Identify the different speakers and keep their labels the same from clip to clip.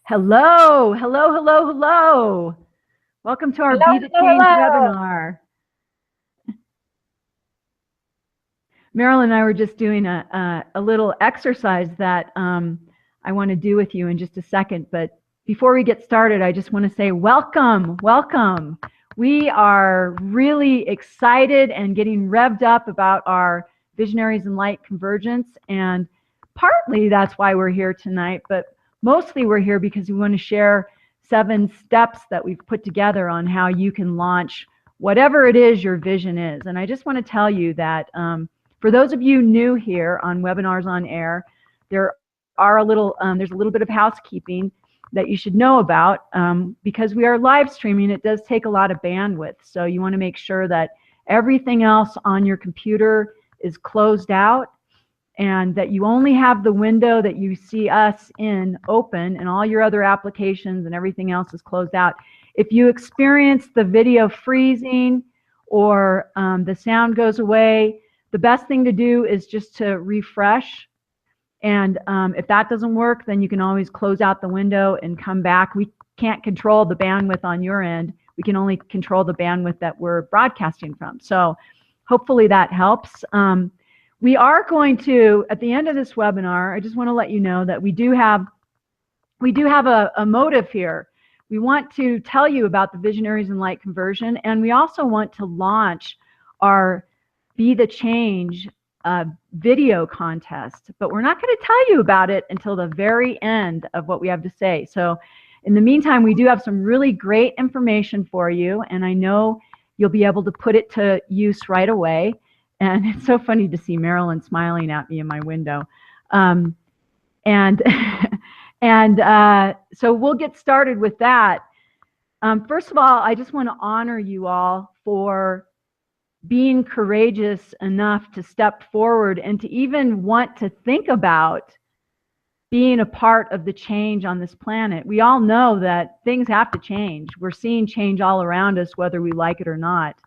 Speaker 1: Hello, hello, hello, hello. Welcome to our Be
Speaker 2: Hello,
Speaker 1: the
Speaker 2: hello,
Speaker 1: Change
Speaker 2: hello.
Speaker 1: webinar. Marilyn and I were just doing a little exercise that I want to do with you in just a second. But before we get started, I just want to say welcome, welcome. We are really excited and getting revved up about our Visionaries and Light Convergence. And partly that's why we're here tonight, but mostly we're here because we want to share 7 steps that we've put together on how you can launch whatever it is your vision is. And I just want to tell you that for those of you new here on Webinars on Air, there's a little bit of housekeeping that you should know about because we are live streaming. It does take a lot of bandwidth, so you want to make sure that everything else on your computer is closed out and that you only have the window that you see us in open, and all your other applications and everything else is closed out. If you experience the video freezing or the sound goes away, the best thing to do is just to refresh. And if that doesn't work, then you can always close out the window and come back. We can't control the bandwidth on your end. We can only control the bandwidth that we're broadcasting from. So hopefully that helps. We are going to, at the end of this webinar, I just want to let you know that we do have a motive here. We want to tell you about the Visionaries and Light Conversion, and we also want to launch our Be the Change video contest, but we're not going to tell you about it until the very end of what we have to say. So in the meantime, we do have some really great information for you, and I know you'll be able to put it to use right away. And it's so funny to see Marilyn smiling at me in my window. And so we'll get started with that. First of all, I just want to honor you all for being courageous enough to step forward and to even want to think about being a part of the change on this planet. We all know that things have to change. We're seeing change all around us, whether we like it or not,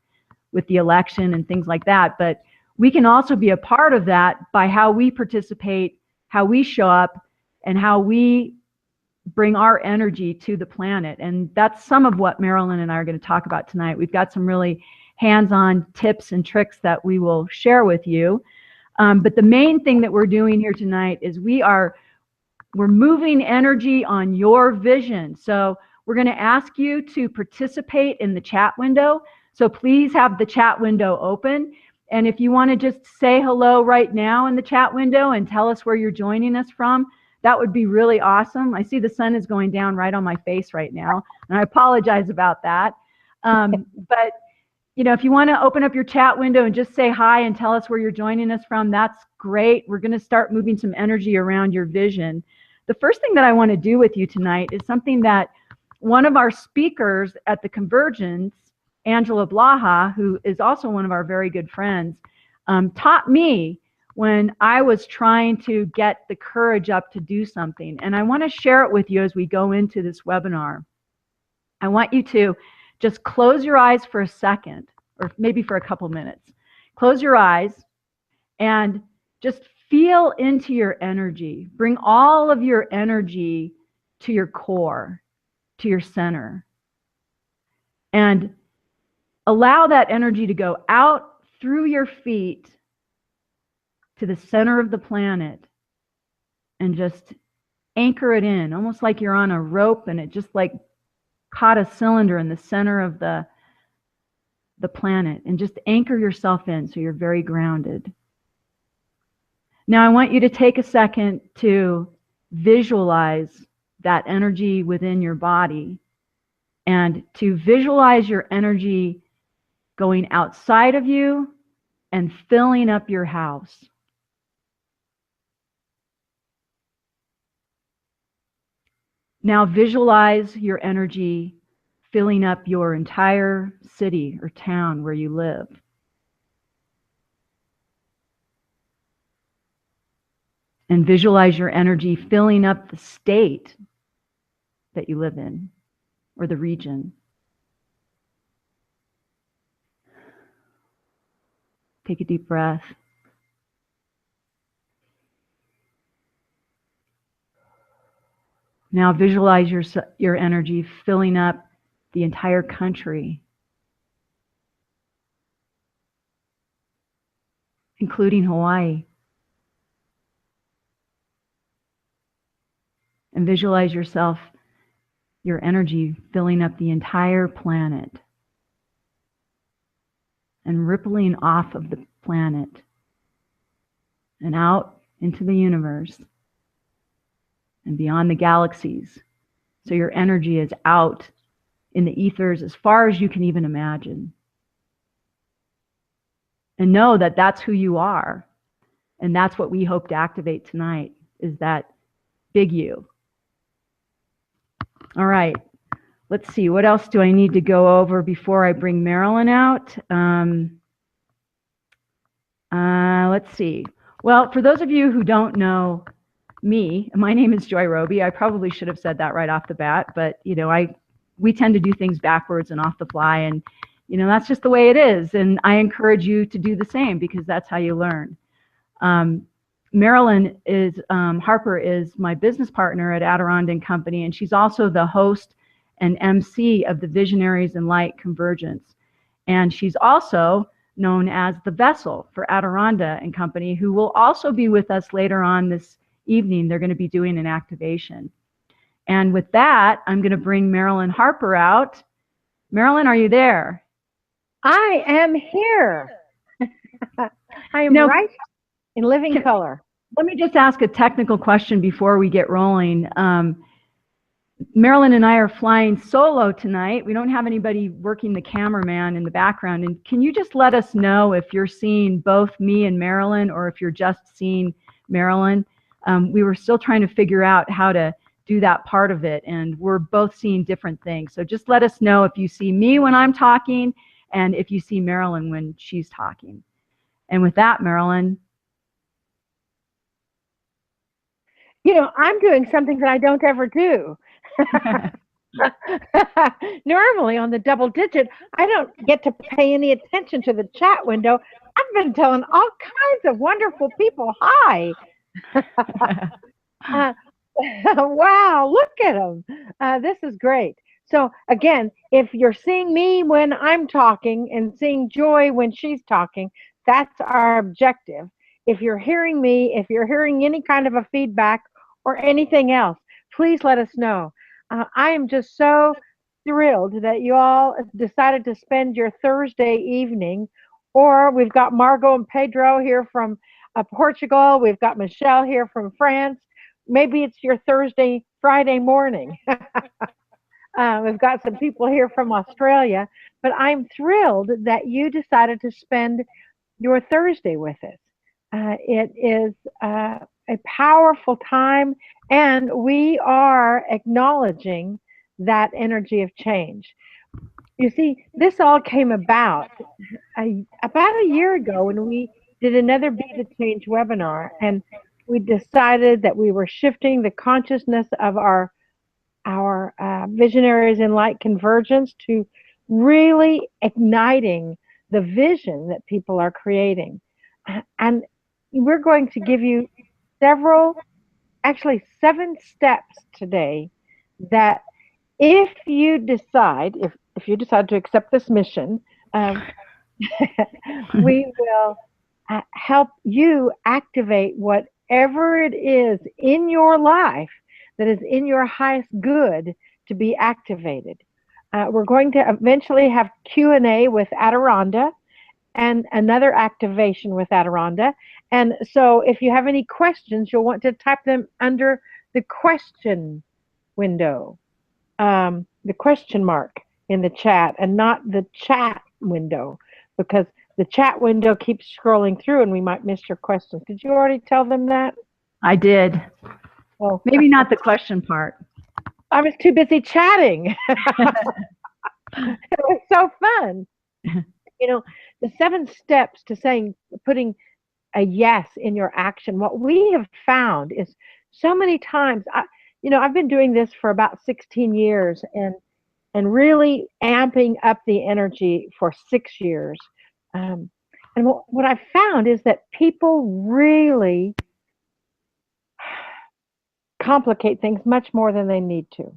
Speaker 1: with the election and things like that. But we can also be a part of that by how we participate, how we show up, and how we bring our energy to the planet. And that's some of what Marilyn and I are going to talk about tonight. We've got some really hands-on tips and tricks that we will share with you. But the main thing that we're doing here tonight is we're moving energy on your vision. So we're going to ask you to participate in the chat window. So please have the chat window open. And if you want to just say hello right now in the chat window and tell us where you're joining us from, that would be really awesome. I see the sun is going down right on my face right now, and I apologize about that. But you know, if you want to open up your chat window and just say hi and tell us where you're joining us from, that's great. We're going to start moving some energy around your vision. The first thing that I want to do with you tonight is something that one of our speakers at the Convergence, Angela Blaha, who is also one of our very good friends, taught me when I was trying to get the courage up to do something. And I want to share it with you as we go into this webinar. I want you to just close your eyes for a second, or maybe for a couple minutes. Close your eyes and just feel into your energy. Bring all of your energy to your core, to your center. And allow that energy to go out through your feet to the center of the planet and just anchor it in, almost like you're on a rope and it just like caught a cylinder in the center of the planet, and just anchor yourself in so you're very grounded. Now I want you to take a second to visualize that energy within your body and to visualize your energy going outside of you and filling up your house. Now visualize your energy filling up your entire city or town where you live. And visualize your energy filling up the state that you live in, or the region. Take a deep breath. Now visualize your energy filling up the entire country, including Hawaii. And visualize yourself, your energy filling up the entire planet and rippling off of the planet and out into the universe and beyond the galaxies. So your energy is out in the ethers as far as you can even imagine. And know that that's who you are. And that's what we hope to activate tonight, is that big you. All right. Let's see. What else do I need to go over before I bring Marilyn out? Let's see. Well, for those of you who don't know me, my name is Joy Roby. I probably should have said that right off the bat, but we tend to do things backwards and off the fly, and that's just the way it is. And I encourage you to do the same, because that's how you learn. Marilyn is Harper is my business partner at Adironnda and Company, and she's also the host and MC of the Visionaries in Light Convergence. And she's also known as the vessel for Adironnda and Company, who will also be with us later on this evening. They're going to be doing an activation. And with that, I'm going to bring Marilyn Harper out. Marilyn, are you there?
Speaker 2: I am here. I am right in living color.
Speaker 1: Let me just ask a technical question before we get rolling. Marilyn and I are flying solo tonight. We don't have anybody working the cameraman in the background. And can you just let us know if you're seeing both me and Marilyn, or if you're just seeing Marilyn? We were still trying to figure out how to do that part of it, and we're both seeing different things. So just let us know if you see me when I'm talking and if you see Marilyn when she's talking. And with that, Marilyn.
Speaker 2: I'm doing something that I don't ever do. Normally on the double digit, I don't get to pay any attention to the chat window. I've been telling all kinds of wonderful people hi. Wow, look at them. This is great. So again, if you're seeing me when I'm talking and seeing Joy when she's talking, that's our objective. If you're hearing me, if you're hearing any kind of a feedback or anything else, please let us know. I am just so thrilled that you all decided to spend your Thursday evening, or we've got Margot and Pedro here from Portugal. We've got Michelle here from France. Maybe it's your Friday morning. We've got some people here from Australia, but I'm thrilled that you decided to spend your Thursday with us. It is a powerful time, and we are acknowledging that energy of change. You see, this all came about a year ago when we did another Be the Change webinar, and we decided that we were shifting the consciousness of our Visionaries in Light Convergence to really igniting the vision that people are creating. And we're going to give you actually 7 steps today that if you decide to accept this mission, we will help you activate whatever it is in your life that is in your highest good to be activated. We're going to eventually have Q&A with Adironnda and another activation with Adironnda. And so if you have any questions, you'll want to type them under the question window, the question mark in the chat, and not the chat window, because the chat window keeps scrolling through and we might miss your questions. Did you already tell them that?
Speaker 1: I did.
Speaker 2: Well,
Speaker 1: maybe not the question part.
Speaker 2: I was too busy chatting. It was so fun. The 7 steps to putting a yes in your action. What we have found is so many times, I've been doing this for about 16 years and really amping up the energy for 6 years. And what I've found is that people really complicate things much more than they need to.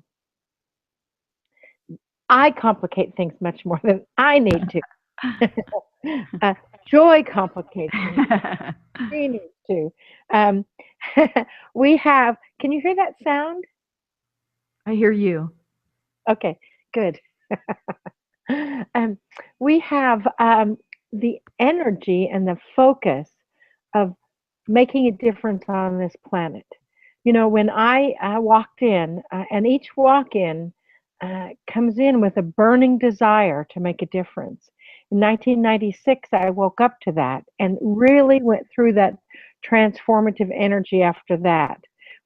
Speaker 2: I complicate things much more than I need to. uh, Joy complicates things she needs to. Um, we have, can you hear that sound?
Speaker 1: I hear you.
Speaker 2: Okay, good. um, we have the energy and the focus of making a difference on this planet. You know, when I walked in, and each walk in comes in with a burning desire to make a difference. In 1996, I woke up to that and really went through that transformative energy after that.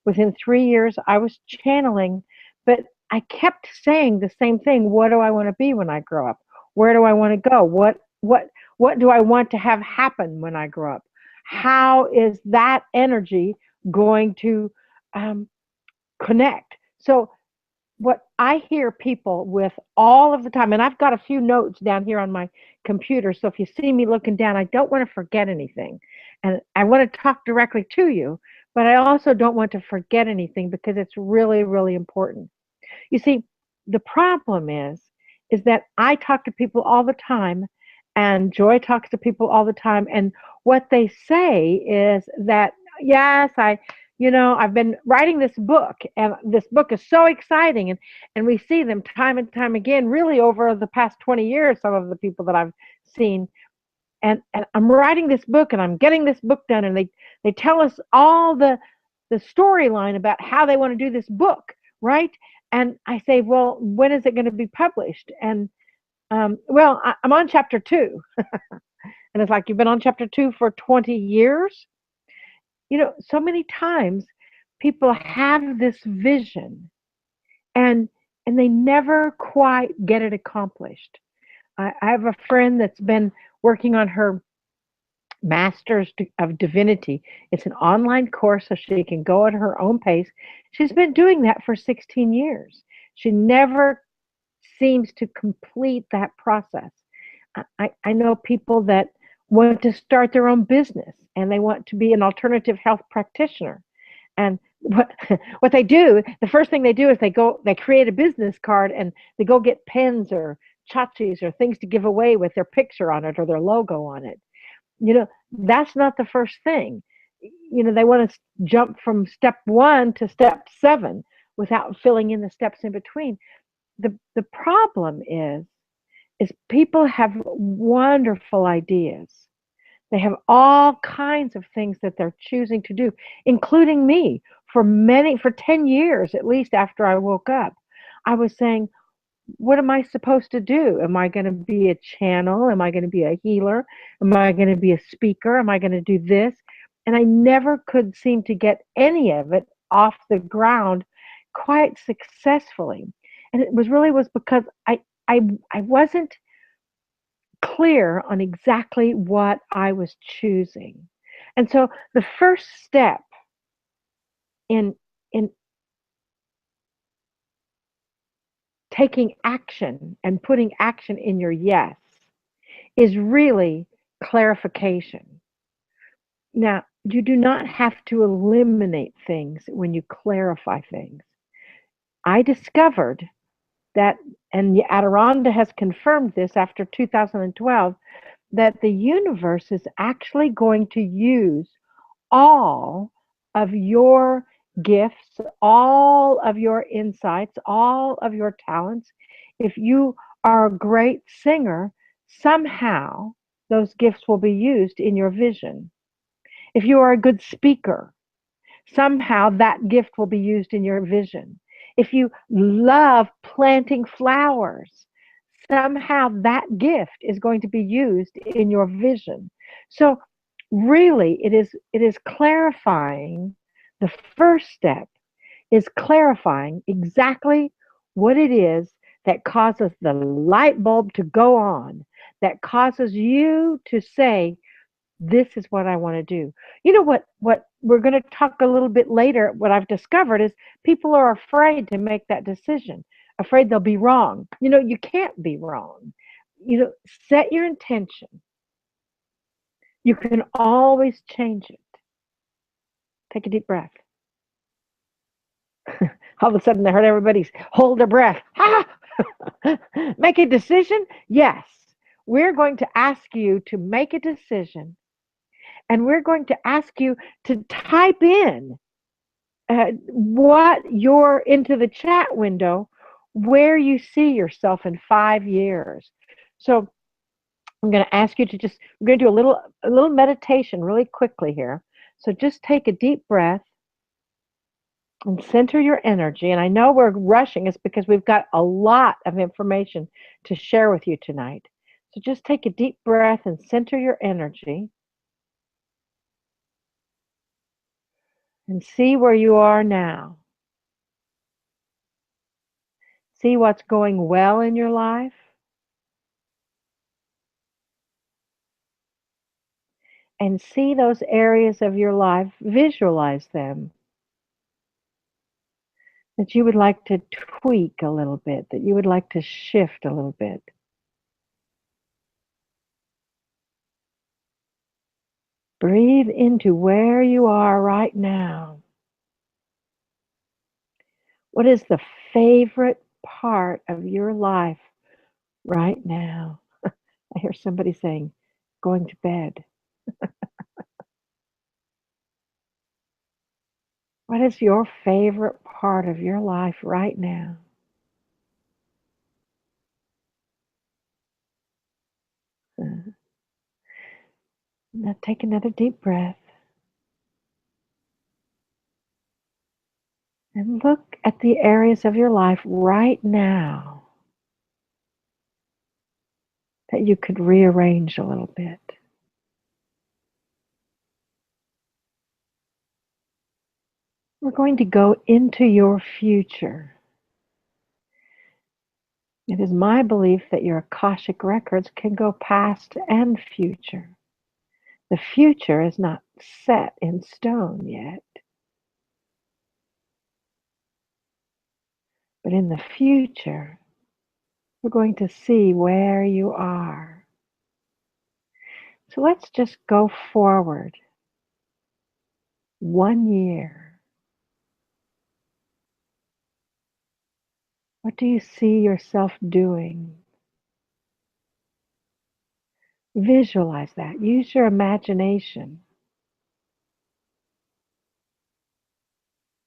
Speaker 2: Within 3 years, I was channeling, but I kept saying the same thing. What do I want to be when I grow up? Where do I want to go? What do I want to have happen when I grow up? How is that energy going to um, connect? So what I hear people with all of the time, and I've got a few notes down here on my computer, so if you see me looking down, I don't want to forget anything. And I want to talk directly to you, but I also don't want to forget anything because it's really, really important. You see, the problem is that I talk to people all the time, and Joy talks to people all the time, and what they say is that, yes, I've been writing this book, and this book is so exciting, and we see them time and time again, really over the past 20 years, some of the people that I've seen, and I'm writing this book, and I'm getting this book done, and they tell us all the storyline about how they want to do this book, right? And I say, well, when is it going to be published? And I'm on chapter 2. And it's like, you've been on chapter 2 for 20 years? You know, so many times people have this vision and they never quite get it accomplished. I have a friend that's been working on her Masters of Divinity. It's an online course so she can go at her own pace. She's been doing that for 16 years. She never seems to complete that process. I know people that want to start their own business and they want to be an alternative health practitioner. And what they do, the first thing they do is they create a business card and they go get pens or tchotchkes or things to give away with their picture on it or their logo on it. You know, that's not the first thing. You know, they want to jump from step 1 to step 7 without filling in the steps in between. The problem is people have wonderful ideas. They have all kinds of things that they're choosing to do, including me. For 10 years, at least after I woke up, I was saying, what am I supposed to do? Am I going to be a channel? Am I going to be a healer? Am I going to be a speaker? Am I going to do this? And I never could seem to get any of it off the ground quite successfully. And it was because I wasn't clear on exactly what I was choosing. And so the first step in taking action and putting action in your yes is really clarification. Now, you do not have to eliminate things when you clarify things. I discovered that, and Adironnda has confirmed this after 2012, that the universe is actually going to use all of your gifts, all of your insights, all of your talents. If you are a great singer, somehow those gifts will be used in your vision. If you are a good speaker, somehow that gift will be used in your vision. If you love planting flowers, somehow that gift is going to be used in your vision. So really it is clarifying. The first step is clarifying exactly what it is that causes the light bulb to go on, that causes you to say, this is what I want to do. You know what we're going to talk a little bit later, what I've discovered is people are afraid to make that decision, afraid they'll be wrong. You know, you can't be wrong. You know, set your intention. You can always change it. Take a deep breath. All of a sudden, I heard everybody hold their breath. Ah! Make a decision? Yes. We're going to ask you to make a decision, and we're going to ask you to type in what you're into the chat window where you see yourself in 5 years. So I'm going to ask you to we're going to do a little meditation really quickly here. So just take a deep breath and center your energy. And I know we're rushing. It's because we've got a lot of information to share with you tonight. So just take a deep breath and center your energy and see where you are now. See what's going well in your life. And see those areas of your life, visualize them, that you would like to tweak a little bit, that you would like to shift a little bit. Breathe into where you are right now. What is the favorite part of your life right now? I hear somebody saying, going to bed. What is your favorite part of your life right now? Now take another deep breath and look at the areas of your life right now that you could rearrange a little bit. We're going to go into your future. It is my belief that your Akashic records can go past and future. The future is not set in stone yet. But in the future, we're going to see where you are. So let's just go forward 1 year. What do you see yourself doing? Visualize that. Use your imagination.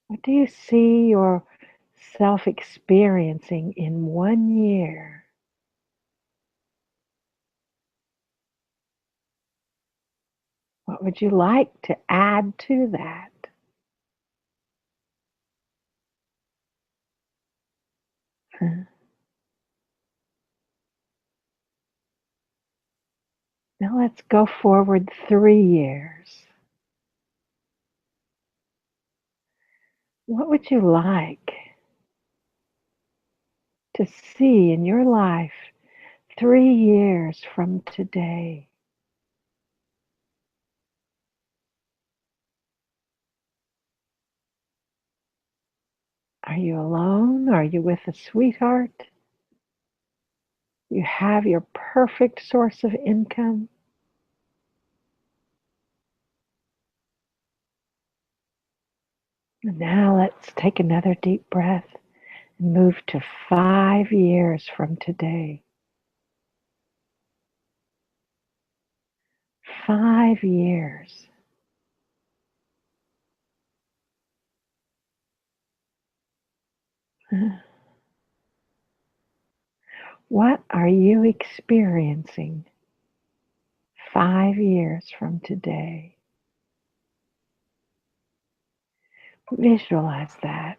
Speaker 2: What do you see yourself experiencing in 1 year? What would you like to add to that? Now let's go forward 3 years. What would you like to see in your life 3 years from today? Are you alone? Are you with a sweetheart? You have your perfect source of income? And now let's take another deep breath and move to 5 years from today. 5 years. What are you experiencing 5 years from today? Visualize that.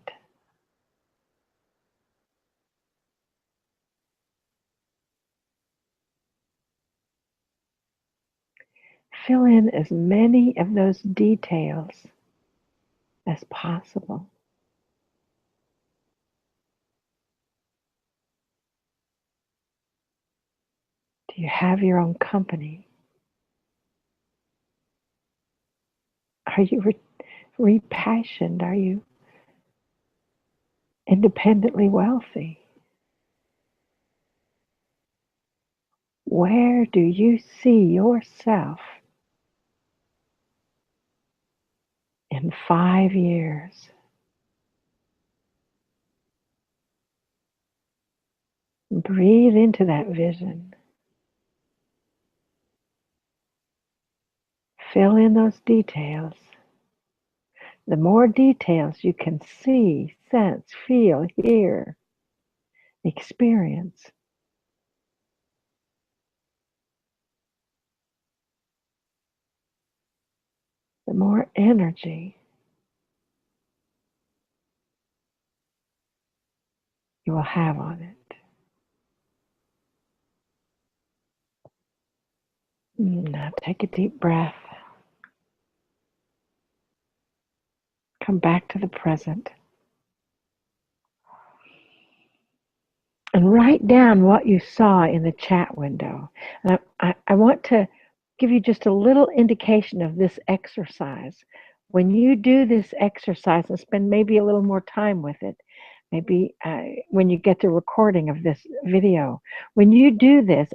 Speaker 2: Fill in as many of those details as possible. Do you have your own company? Are you repassioned? Are you independently wealthy? Where do you see yourself in 5 years? Breathe into that vision. Fill in those details. The more details you can see, sense, feel, hear, experience, the more energy you will have on it. Now take a deep breath. Come back to the present. And write down what you saw in the chat window. And I want to give you just a little indication of this exercise. When you do this exercise and spend maybe a little more time with it, maybe when you get the recording of this video, when you do this,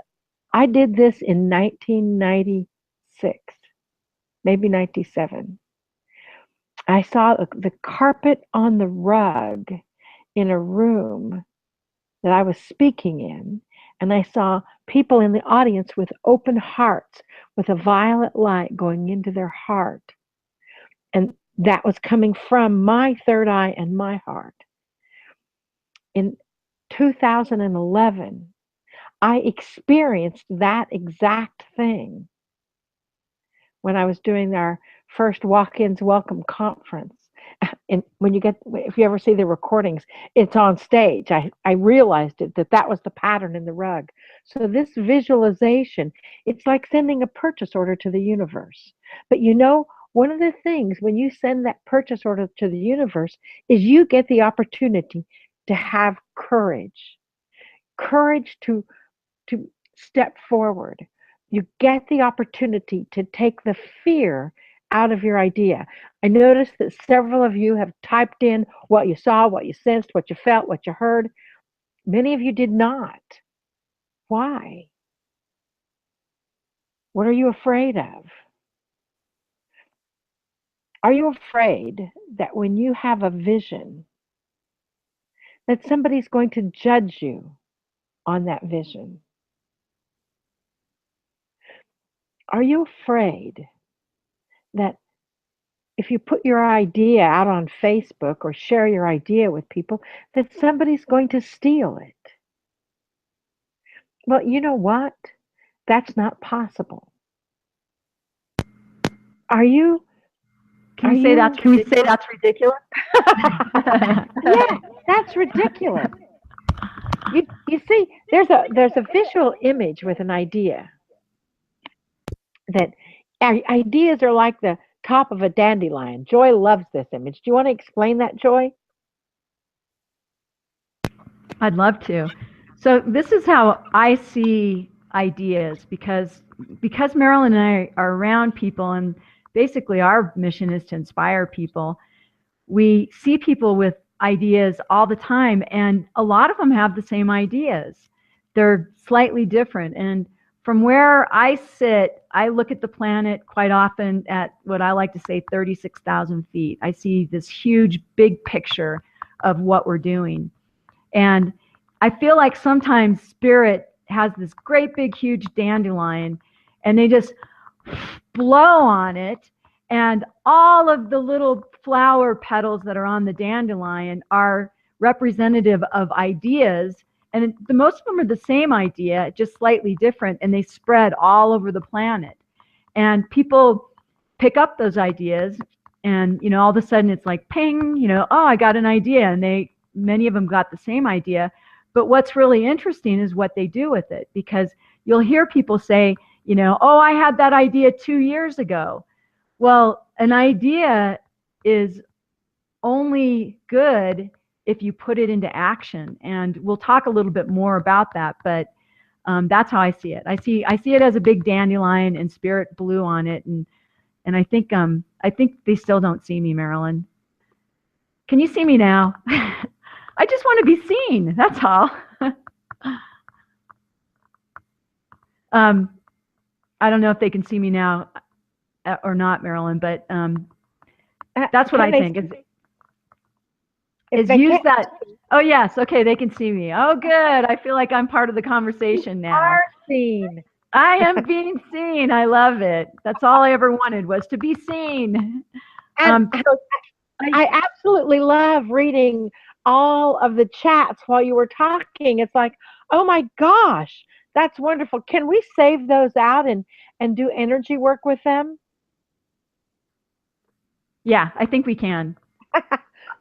Speaker 2: I did this in 1996, maybe 97. I saw the carpet on the rug in a room that I was speaking in, and I saw people in the audience with open hearts, with a violet light going into their heart. And that was coming from my third eye and my heart. In 2011, I experienced that exact thing when I was doing our first Walk-ins Welcome conference. And if you ever see the recordings, it's on stage. I realized that was the pattern in the rug. So this visualization, it's like sending a purchase order to the universe. But one of the things when you send that purchase order to the universe is you get the opportunity to have courage to step forward. You get the opportunity to take the fear out of your idea. I noticed that several of you have typed in what you saw, what you sensed, what you felt, what you heard. Many of you did not. Why? What are you afraid of? Are you afraid that when you have a vision, that somebody's going to judge you on that vision? Are you afraid that if you put your idea out on Facebook or share your idea with people, that somebody's going to steal it? Well, you know what? That's not possible.
Speaker 1: Can we say that's ridiculous?
Speaker 2: Yeah, that's ridiculous. You see, there's a visual image with an idea. That ideas are like the top of a dandelion. Joy loves this image. Do you want to explain that, Joy?
Speaker 1: I'd love to. So this is how I see ideas, because Marilyn and I are around people, and basically our mission is to inspire people. We see people with ideas all the time, and a lot of them have the same ideas. They're slightly different. And from where I sit, I look at the planet quite often at what I like to say 36,000 feet. I see this huge, big picture of what we're doing. And I feel like sometimes spirit has this great big huge dandelion, and they just blow on it, and all of the little flower petals that are on the dandelion are representative of ideas, and the most of them are the same idea, just slightly different, and they spread all over the planet. And people pick up those ideas, and all of a sudden it's like ping, oh, I got an idea, and many of them got the same idea. But what's really interesting is what they do with it, because you'll hear people say, oh, I had that idea 2 years ago. Well, an idea is only good if you put it into action. And we'll talk a little bit more about that, but that's how I see it. I see it as a big dandelion, and spirit blew on it. And I think they still don't see me, Marilyn. Can you see me now? I just want to be seen. That's all. I don't know if they can see me now or not, Marilyn, but that's what I think.
Speaker 2: If
Speaker 1: is
Speaker 2: they
Speaker 1: use
Speaker 2: can't,
Speaker 1: that. Oh, yes. Okay, they can see me. Oh, good. I feel like I'm part of the
Speaker 2: you
Speaker 1: conversation now.
Speaker 2: are seen.
Speaker 1: I am being seen. I love it. That's all I ever wanted was to be seen.
Speaker 2: And
Speaker 1: So I,
Speaker 2: I absolutely love reading all of the chats while you were talking. It's like, oh my gosh, that's wonderful. Can we save those out and do energy work with them?
Speaker 1: yeah, I think we can.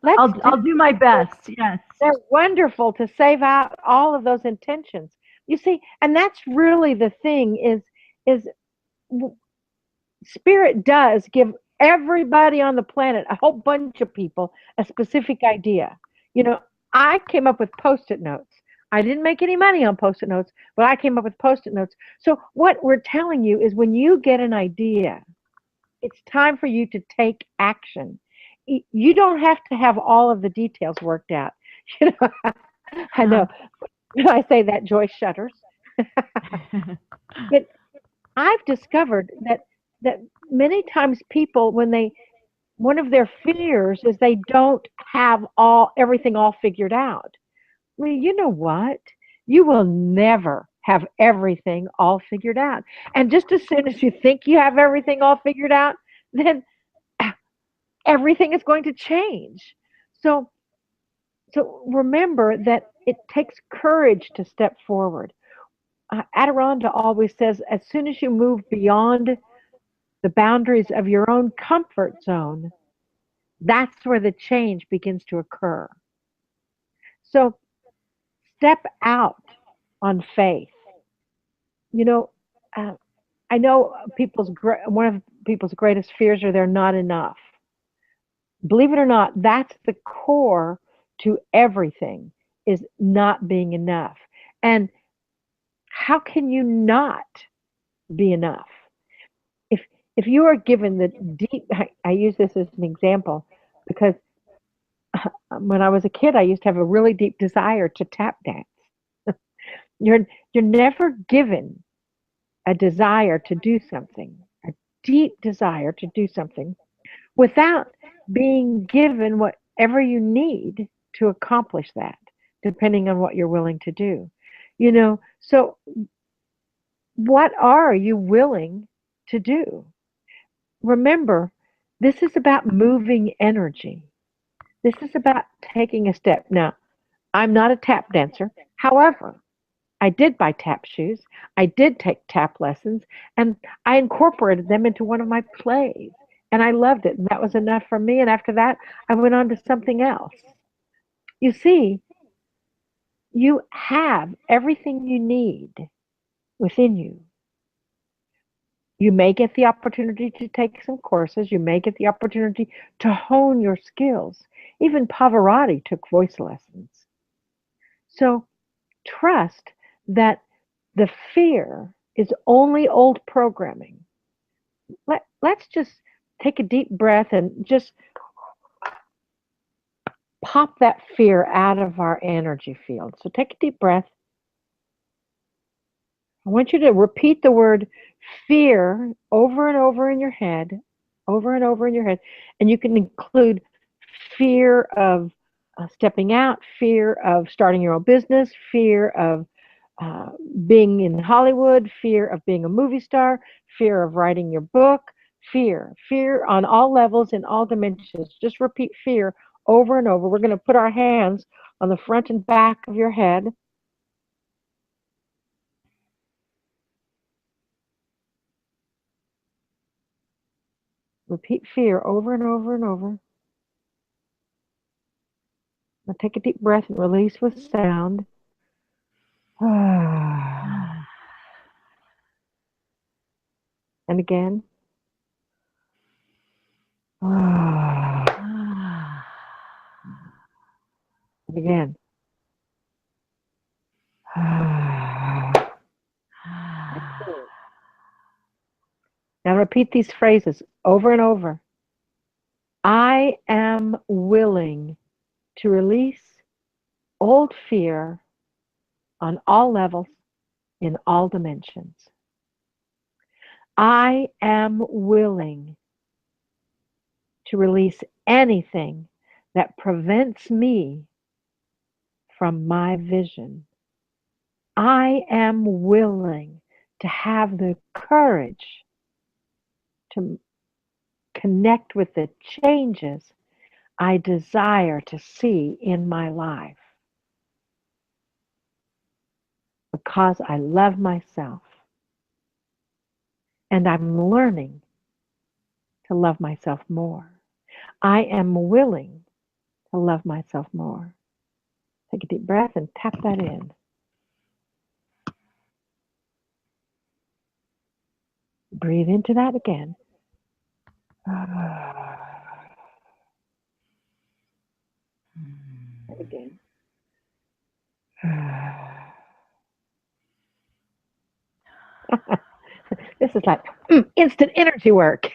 Speaker 2: Let's do.
Speaker 1: I'll do my best. Yes.
Speaker 2: They're wonderful to save out all of those intentions. You see, and that's really the thing is w- spirit does give everybody on the planet, a whole bunch of people, a specific idea. You know, I came up with post-it notes. I didn't make any money on post-it notes, but I came up with post-it notes. So what we're telling you is when you get an idea, it's time for you to take action. You don't have to have all of the details worked out. You know, I know
Speaker 1: Uh-huh.
Speaker 2: when I say that, Joyce shudders. But I've discovered that many times people, when they one of their fears is they don't have all everything all figured out. Well, you know what? You will never have everything all figured out. And just as soon as you think you have everything all figured out, then everything is going to change. So remember that it takes courage to step forward. Adironnda always says, as soon as you move beyond the boundaries of your own comfort zone, that's where the change begins to occur. So step out on faith. You know, uh, I know one of people's greatest fears are they're not enough. Believe it or not, that's the core to everything is not being enough. And how can you not be enough? If if you are given the deep, I use this as an example because when I was a kid, I used to have a really deep desire to tap dance. You're never given a desire to do something, a deep desire to do something, without being given whatever you need to accomplish that, depending on what you're willing to do. So what are you willing to do? Remember, this is about moving energy. This is about taking a step. Now, I'm not a tap dancer. However, I did buy tap shoes. I did take tap lessons, and I incorporated them into one of my plays. And I loved it. And that was enough for me. And after that, I went on to something else. You see, you have everything you need within you. You may get the opportunity to take some courses. You may get the opportunity to hone your skills. Even Pavarotti took voice lessons. So trust that the fear is only old programming. Let's just take a deep breath and just pop that fear out of our energy field. So take a deep breath. I want you to repeat the word fear over and over in your head, over and over in your head. And you can include fear of stepping out, fear of starting your own business, fear of uh, being in Hollywood, fear of being a movie star, fear of writing your book, fear on all levels, in all dimensions. Just repeat fear over and over. We're going to put our hands on the front and back of your head. Repeat fear over and over and over. Now take a deep breath and release with sound. And again. And again. Now repeat these phrases over and over. I am willing to release old fear on all levels, in all dimensions. I am willing to release anything that prevents me from my vision. I am willing to have the courage to connect with the changes I desire to see in my life because I love myself and I'm learning to love myself more. I am willing to love myself more. Take a deep breath and tap that in. Breathe into that again. Again. This is like instant energy work.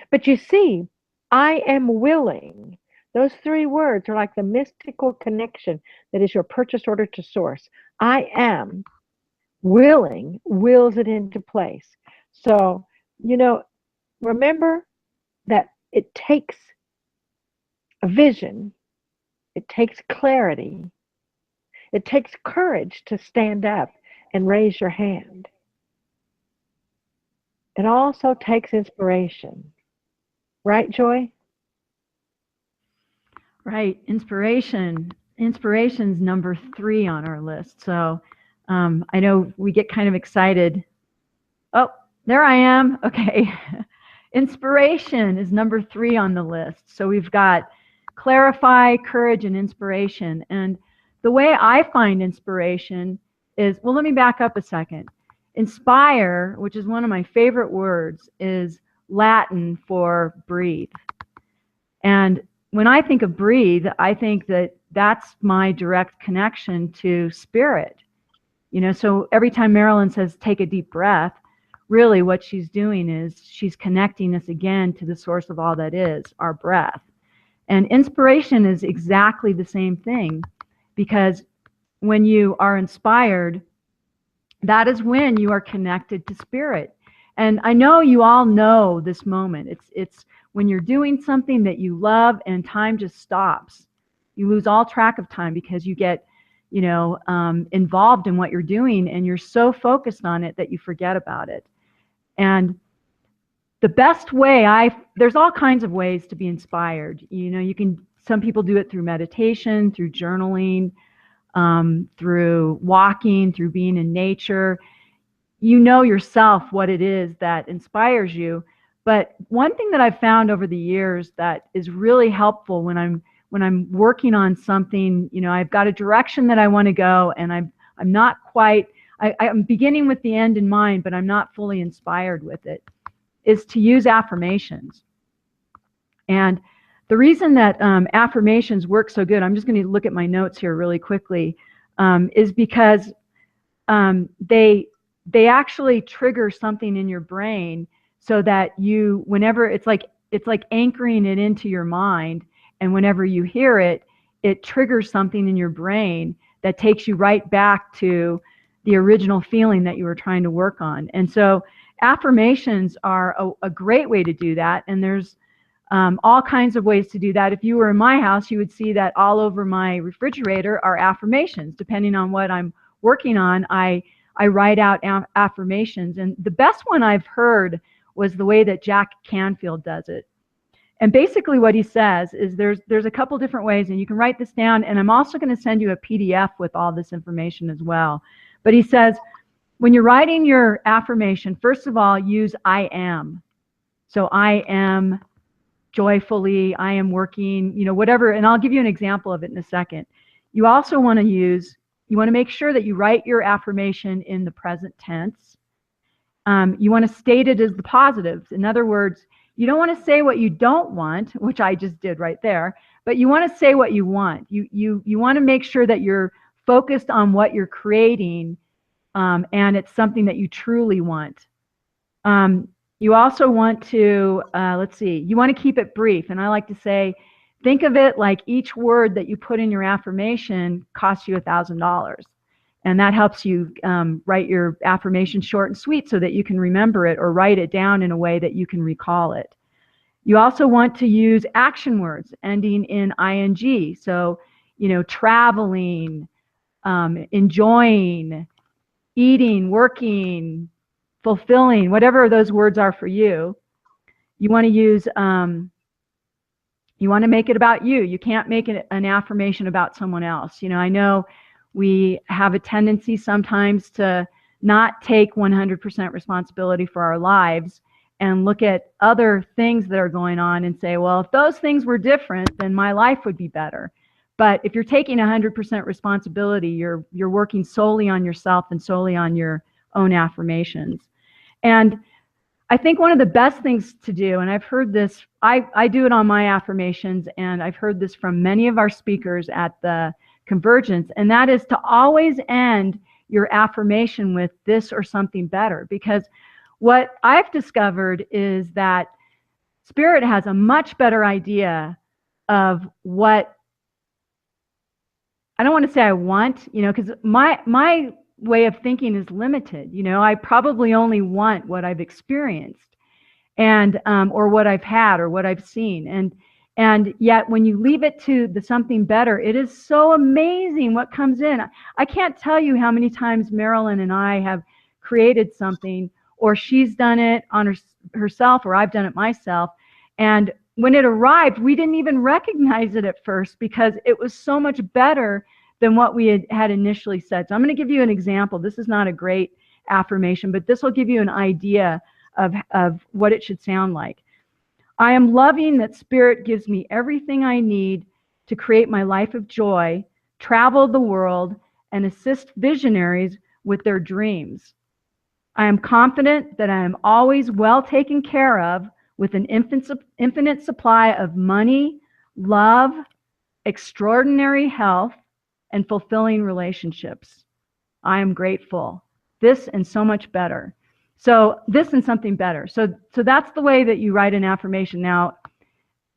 Speaker 2: But you see, I am willing. Those three words are like the mystical connection that is your purchase order to source. I am willing wills it into place. So, remember that it takes a vision, it takes clarity, it takes courage to stand up and raise your hand. It also takes inspiration. Right, Joy?
Speaker 1: Right. Inspiration's number 3 on our list. So I know we get kind of excited. Oh, there I am. Okay. Inspiration is number 3 on the list. So we've got clarify, courage, and inspiration. And the way I find inspiration is, well, let me back up a second. Inspire, which is one of my favorite words, is Latin for breathe. And when I think of breathe, I think that that's my direct connection to spirit. So every time Marilyn says, take a deep breath, really what she's doing is she's connecting us again to the source of all that is, our breath. And inspiration is exactly the same thing, because when you are inspired, that is when you are connected to spirit. And I know you all know this moment. It's when you're doing something that you love and time just stops. You lose all track of time because you get, involved in what you're doing, and you're so focused on it that you forget about it. And the best way, there's all kinds of ways to be inspired. Some people do it through meditation, through journaling, through walking, through being in nature. You know yourself what it is that inspires you. But one thing that I've found over the years that is really helpful when I'm working on something, I've got a direction that I want to go, and I'm not quite, I'm beginning with the end in mind, but I'm not fully inspired with it, is to use affirmations. And the reason that affirmations work so good, I'm just going to look at my notes here really quickly, is because they actually trigger something in your brain so that whenever it's like anchoring it into your mind, and whenever you hear it, it triggers something in your brain that takes you right back to the original feeling that you were trying to work on. And so affirmations are a great way to do that. And there's all kinds of ways to do that. If you were in my house, you would see that all over my refrigerator are affirmations. Depending on what I'm working on, I write out affirmations. And the best one I've heard was the way that Jack Canfield does it. And basically what he says is there's a couple different ways, and you can write this down, and I'm also going to send you a PDF with all this information as well. But he says, when you're writing your affirmation, first of all, use I am. So I am joyfully, I am working, whatever, and I'll give you an example of it in a second. You also want to make sure that you write your affirmation in the present tense. You want to state it as the positives. In other words, you don't want to say what you don't want, which I just did right there, but you want to say what you want. You want to make sure that you're focused on what you're creating, and it's something that you truly want. You also want to, you want to keep it brief. And I like to say, think of it like each word that you put in your affirmation costs you $1,000. And that helps you write your affirmation short and sweet so that you can remember it, or write it down in a way that you can recall it. You also want to use action words ending in ing. So, traveling, enjoying, eating, working, fulfilling, whatever those words are for you. You want to use, you want to make it about you. You can't make an affirmation about someone else. I know we have a tendency sometimes to not take 100% responsibility for our lives and look at other things that are going on and say, well, if those things were different, then my life would be better. But if you're taking 100% responsibility, you're working solely on yourself and solely on your own affirmations. And I think one of the best things to do, and I've heard this, I do it on my affirmations, and I've heard this from many of our speakers at the Convergence, and that is to always end your affirmation with this or something better. Because what I've discovered is that Spirit has a much better idea of what, I don't want to say I want, because my way of thinking is limited. I probably only want what I've experienced and or what I've had or what I've seen. And yet when you leave it to the something better, it is so amazing what comes in. I can't tell you how many times Marilyn and I have created something, or she's done it on herself, or I've done it myself. And when it arrived, we didn't even recognize it at first because it was so much better than what we had initially said. So I'm going to give you an example. This is not a great affirmation, but this will give you an idea of what it should sound like. I am loving that Spirit gives me everything I need to create my life of joy, travel the world, and assist visionaries with their dreams. I am confident that I am always well taken care of with an infinite supply of money, love, extraordinary health, and fulfilling relationships. I am grateful. This and so much better. So this and something better. So that's the way that you write an affirmation. Now,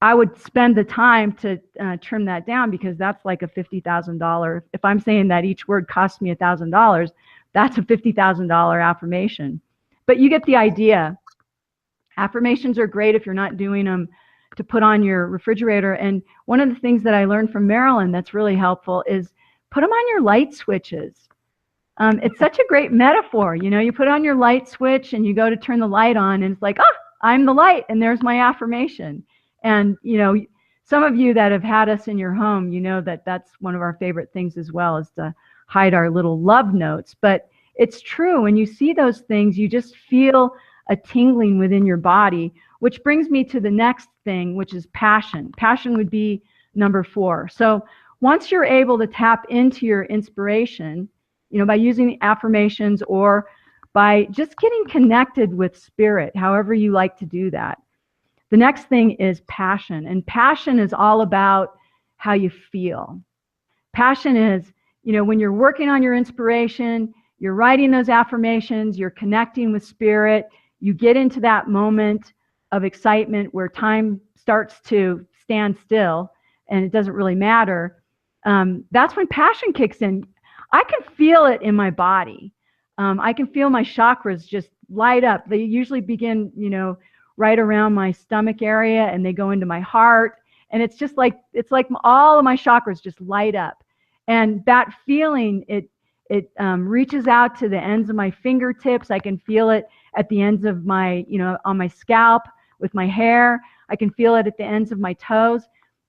Speaker 1: I would spend the time to trim that down because that's like a $50,000. If I'm saying that each word costs me $1,000, that's a $50,000 affirmation. But you get the idea. Affirmations are great if you're not doing them to put on your refrigerator. And one of the things that I learned from Marilyn that's really helpful is put them on your light switches. It's such a great metaphor. You put on your light switch and you go to turn the light on and it's like, I'm the light and there's my affirmation. And, some of you that have had us in your home, that that's one of our favorite things as well, is to hide our little love notes. But it's true. When you see those things, you just feel a tingling within your body, which brings me to the next thing, which is passion. Passion would be number 4. So once you're able to tap into your inspiration, by using affirmations or by just getting connected with Spirit, however you like to do that. The next thing is passion. And passion is all about how you feel. Passion is, when you're working on your inspiration, you're writing those affirmations, you're connecting with Spirit, you get into that moment of excitement where time starts to stand still and it doesn't really matter. That's when passion kicks in. I can feel it in my body. I can feel my chakras just light up. They usually begin, right around my stomach area, and they go into my heart. And it's like all of my chakras just light up. And that feeling, it reaches out to the ends of my fingertips. I can feel it at the ends of my, on my scalp with my hair. I can feel it at the ends of my toes.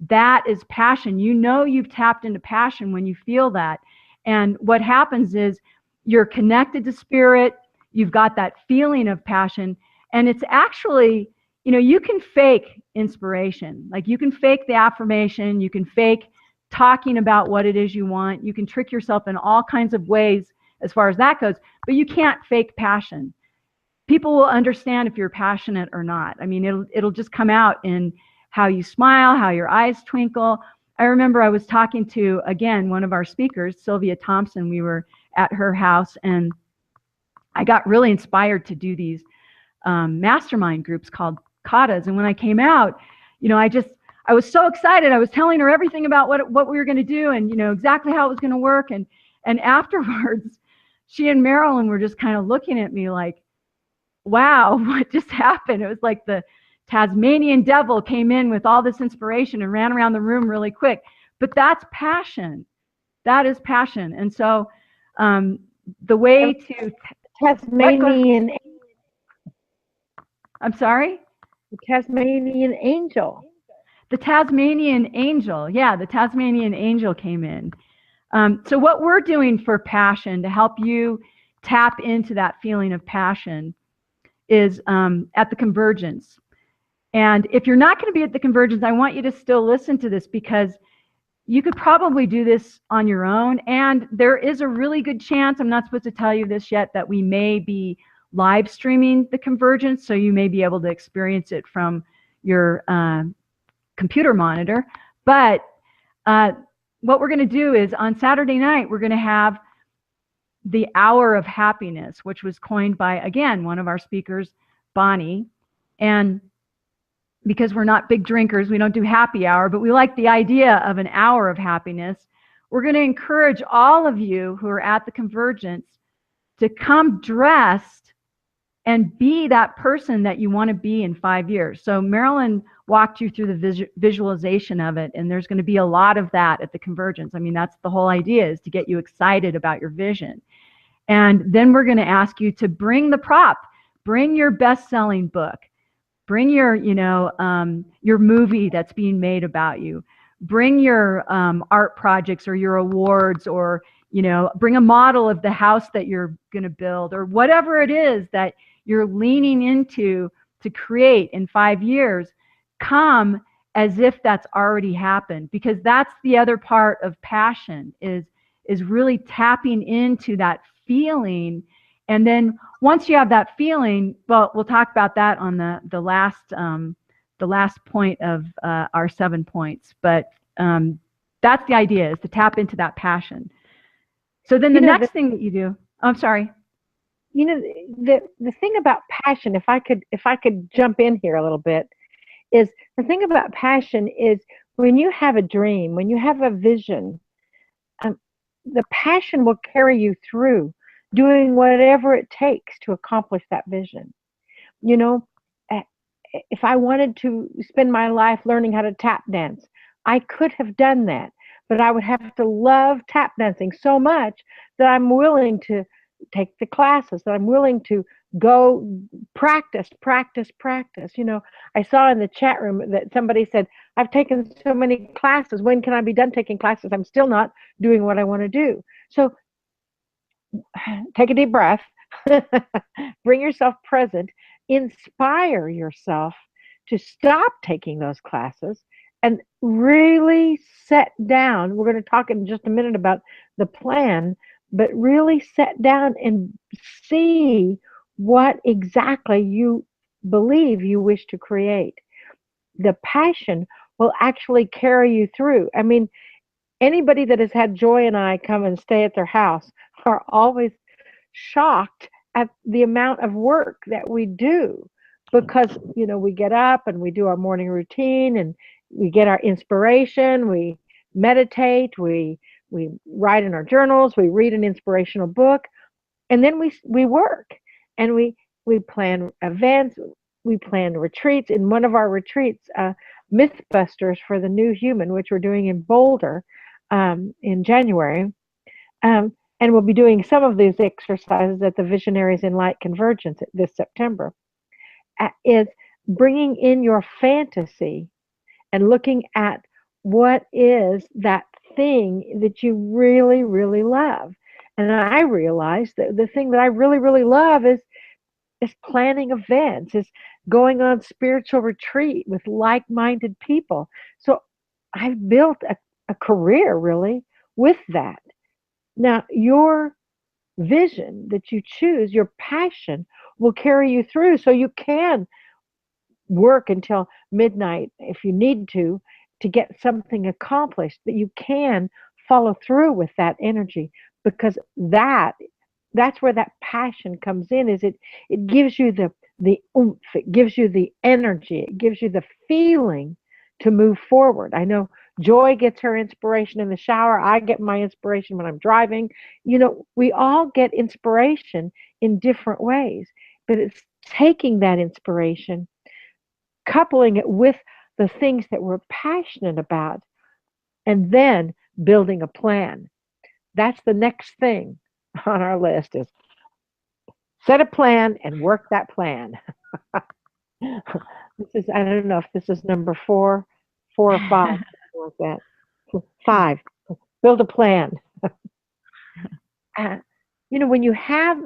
Speaker 1: That is passion. You've tapped into passion when you feel that. And what happens is you're connected to Spirit. You've got that feeling of passion. And it's actually, you can fake inspiration. Like you can fake the affirmation. You can fake talking about what it is you want. You can trick yourself in all kinds of ways as far as that goes. But you can't fake passion. People will understand if you're passionate or not. I mean, it'll just come out in how you smile, how your eyes twinkle. I remember I was talking to, again, one of our speakers, Sylvia Thompson. We were at her house, and I got really inspired to do these mastermind groups called katas. And when I came out, I was so excited. I was telling her everything about what we were going to do and, exactly how it was going to work. And afterwards, she and Marilyn were just kind of looking at me like, wow, what just happened? It was like the Tasmanian devil came in with all this inspiration and ran around the room really quick. But that's passion. That is passion. And so the way to
Speaker 2: Tasmanian.
Speaker 1: I'm sorry?
Speaker 2: The Tasmanian angel.
Speaker 1: The Tasmanian angel. Yeah, the Tasmanian angel came in. So what we're doing for passion to help you tap into that feeling of passion is at the convergence. And if you're not going to be at the convergence, I want you to still listen to this, because you could probably do this on your own. And there is a really good chance, I'm not supposed to tell you this yet, that we may be live streaming the convergence. So you may be able to experience it from your computer monitor. But what we're going to do is on Saturday night, we're going to have the hour of happiness, which was coined by, again, one of our speakers, Bonnie. And because we're not big drinkers, we don't do happy hour, but we like the idea of an hour of happiness. We're going to encourage all of you who are at the convergence to come dressed and be that person that you want to be in 5 years. So Marilyn walked you through the visualization of it, and there's going to be a lot of that at the convergence. I mean, that's the whole idea, is to get you excited about your vision. And then we're going to ask you to bring the prop, bring your best-selling book, bring your, your movie that's being made about you, bring your art projects or your awards, or, bring a model of the house that you're going to build, or whatever it is that you're leaning into to create in 5 years. Come as if that's already happened, because that's the other part of passion, is really tapping into that feeling. And then once you have that feeling, well, we'll talk about that on the last point of our 7 points. But that's the idea, is to tap into that passion. So then the next thing that you do, I'm sorry.
Speaker 2: The thing about passion, if I could jump in here a little bit, is the thing about passion is when you have a dream, when you have a vision, the passion will carry you through doing whatever it takes to accomplish that vision. If I wanted to spend my life learning how to tap dance, I could have done that, but I would have to love tap dancing so much that I'm willing to take the classes, that I'm willing to go practice. I saw in the chat room that somebody said, I've taken so many classes. When can I be done taking classes? I'm still not doing what I want to do. So take a deep breath, bring yourself present, inspire yourself to stop taking those classes and really set down. We're going to talk in just a minute about the plan, but really set down and see what exactly you believe you wish to create. The passion will actually carry you through. I mean, anybody that has had Joy and I come and stay at their house are always shocked at the amount of work that we do, because we get up and we do our morning routine and we get our inspiration, we meditate, we write in our journals, we read an inspirational book, and then we work, and we plan events, we plan retreats. In one of our retreats, Mythbusters for the New Human, which we're doing in Boulder in January, and we'll be doing some of these exercises at the Visionaries in Light Convergence this September, is bringing in your fantasy and looking at what is that thing that you really, really love. And I realized that the thing that I really, really love is planning events, is going on spiritual retreat with like-minded people. So I've built a career really with that. Now, your vision that you choose, your passion, will carry you through, so you can work until midnight if you need to get something accomplished, that you can follow through with that energy, because that's where that passion comes in. Is it gives you the oomph, it gives you the energy, it gives you the feeling to move forward. I know Joy gets her inspiration in the shower. I get my inspiration when I'm driving. We all get inspiration in different ways, but it's taking that inspiration, coupling it with the things that we're passionate about, and then building a plan. That's the next thing on our list is set a plan and work that plan. This is, I don't know if this is number four or five, something like that. Five, build a plan. Uh, when you have,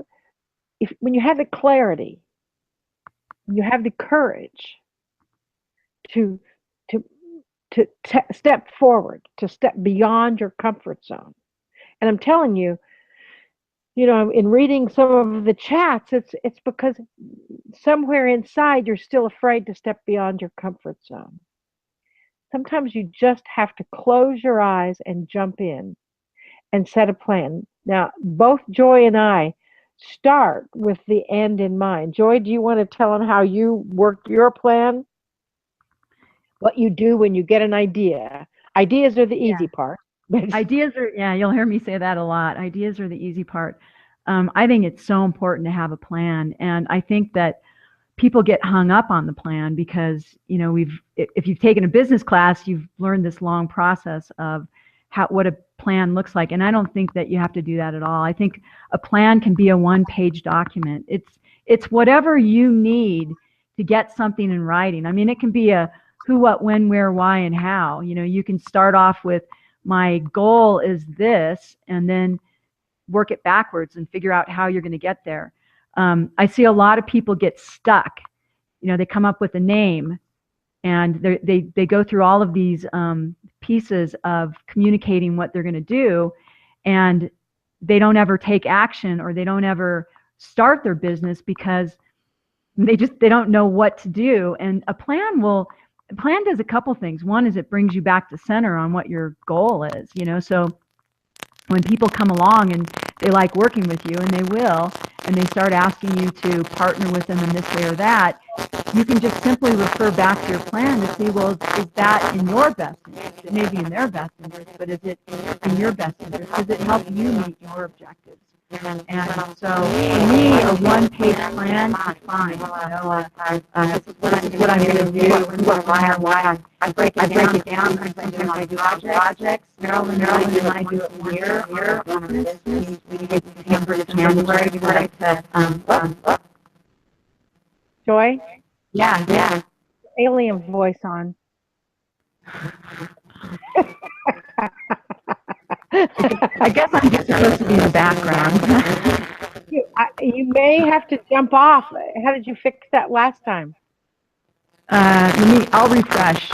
Speaker 2: when you have the clarity, you have the courage to to step forward, to step beyond your comfort zone. And I'm telling you, in reading some of the chats, it's because somewhere inside you're still afraid to step beyond your comfort zone. Sometimes you just have to close your eyes and jump in and set a plan. Now, both Joy and I start with the end in mind. Joy, do you want to tell them how you work your plan? What you do when you get an idea? Ideas are the easy part.
Speaker 1: Ideas are, you'll hear me say that a lot. Ideas are the easy part. I think it's so important to have a plan. And I think that people get hung up on the plan because, if you've taken a business class, you've learned this long process of what a plan looks like. And I don't think that you have to do that at all. I think a plan can be a one-page document. It's whatever you need to get something in writing. I mean, it can be a who, what, when, where, why, and how. You can start off with my goal is this, and then work it backwards and figure out how you're going to get there. I see a lot of people get stuck. They come up with a name and they go through all of these pieces of communicating what they're going to do, and they don't ever take action, or they don't ever start their business because they don't know what to do. And a plan does a couple things. One is it brings you back to center on what your goal is, so when people come along and they like working with you, and they will, and they start asking you to partner with them in this way or that, you can just simply refer back to your plan to see, well, is that in your best interest? It may be in their best interest, but is it in your best interest? Does it help you meet your objectives? And so for me, a one-page plan is fine. This is what I'm going to do, and why I break it down. Sometimes I do projects. Marilyn and I do it one year. We did December to January. We like to.
Speaker 2: Joy?
Speaker 1: Yeah.
Speaker 2: Alien voice on.
Speaker 1: I guess I'm just supposed to be in the background.
Speaker 2: You may have to jump off. How did you fix that last time?
Speaker 1: I'll refresh.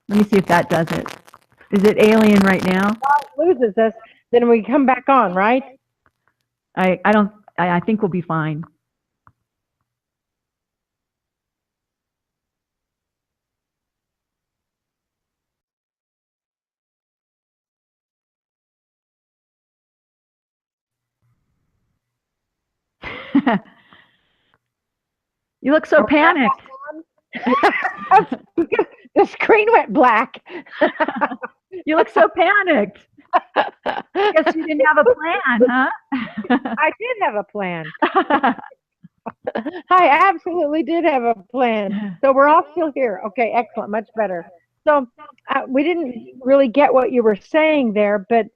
Speaker 1: Let me see if that does it. Is it alien right now?
Speaker 2: Well, it loses us, then we come back on, right?
Speaker 1: I think we'll be fine. You look so panicked.
Speaker 2: The screen went black.
Speaker 1: You look so panicked. Guess you didn't have a plan, huh?
Speaker 2: I did have a plan. I absolutely did have a plan. So we're all still here. Okay, excellent, much better. So we didn't really get what you were saying there, but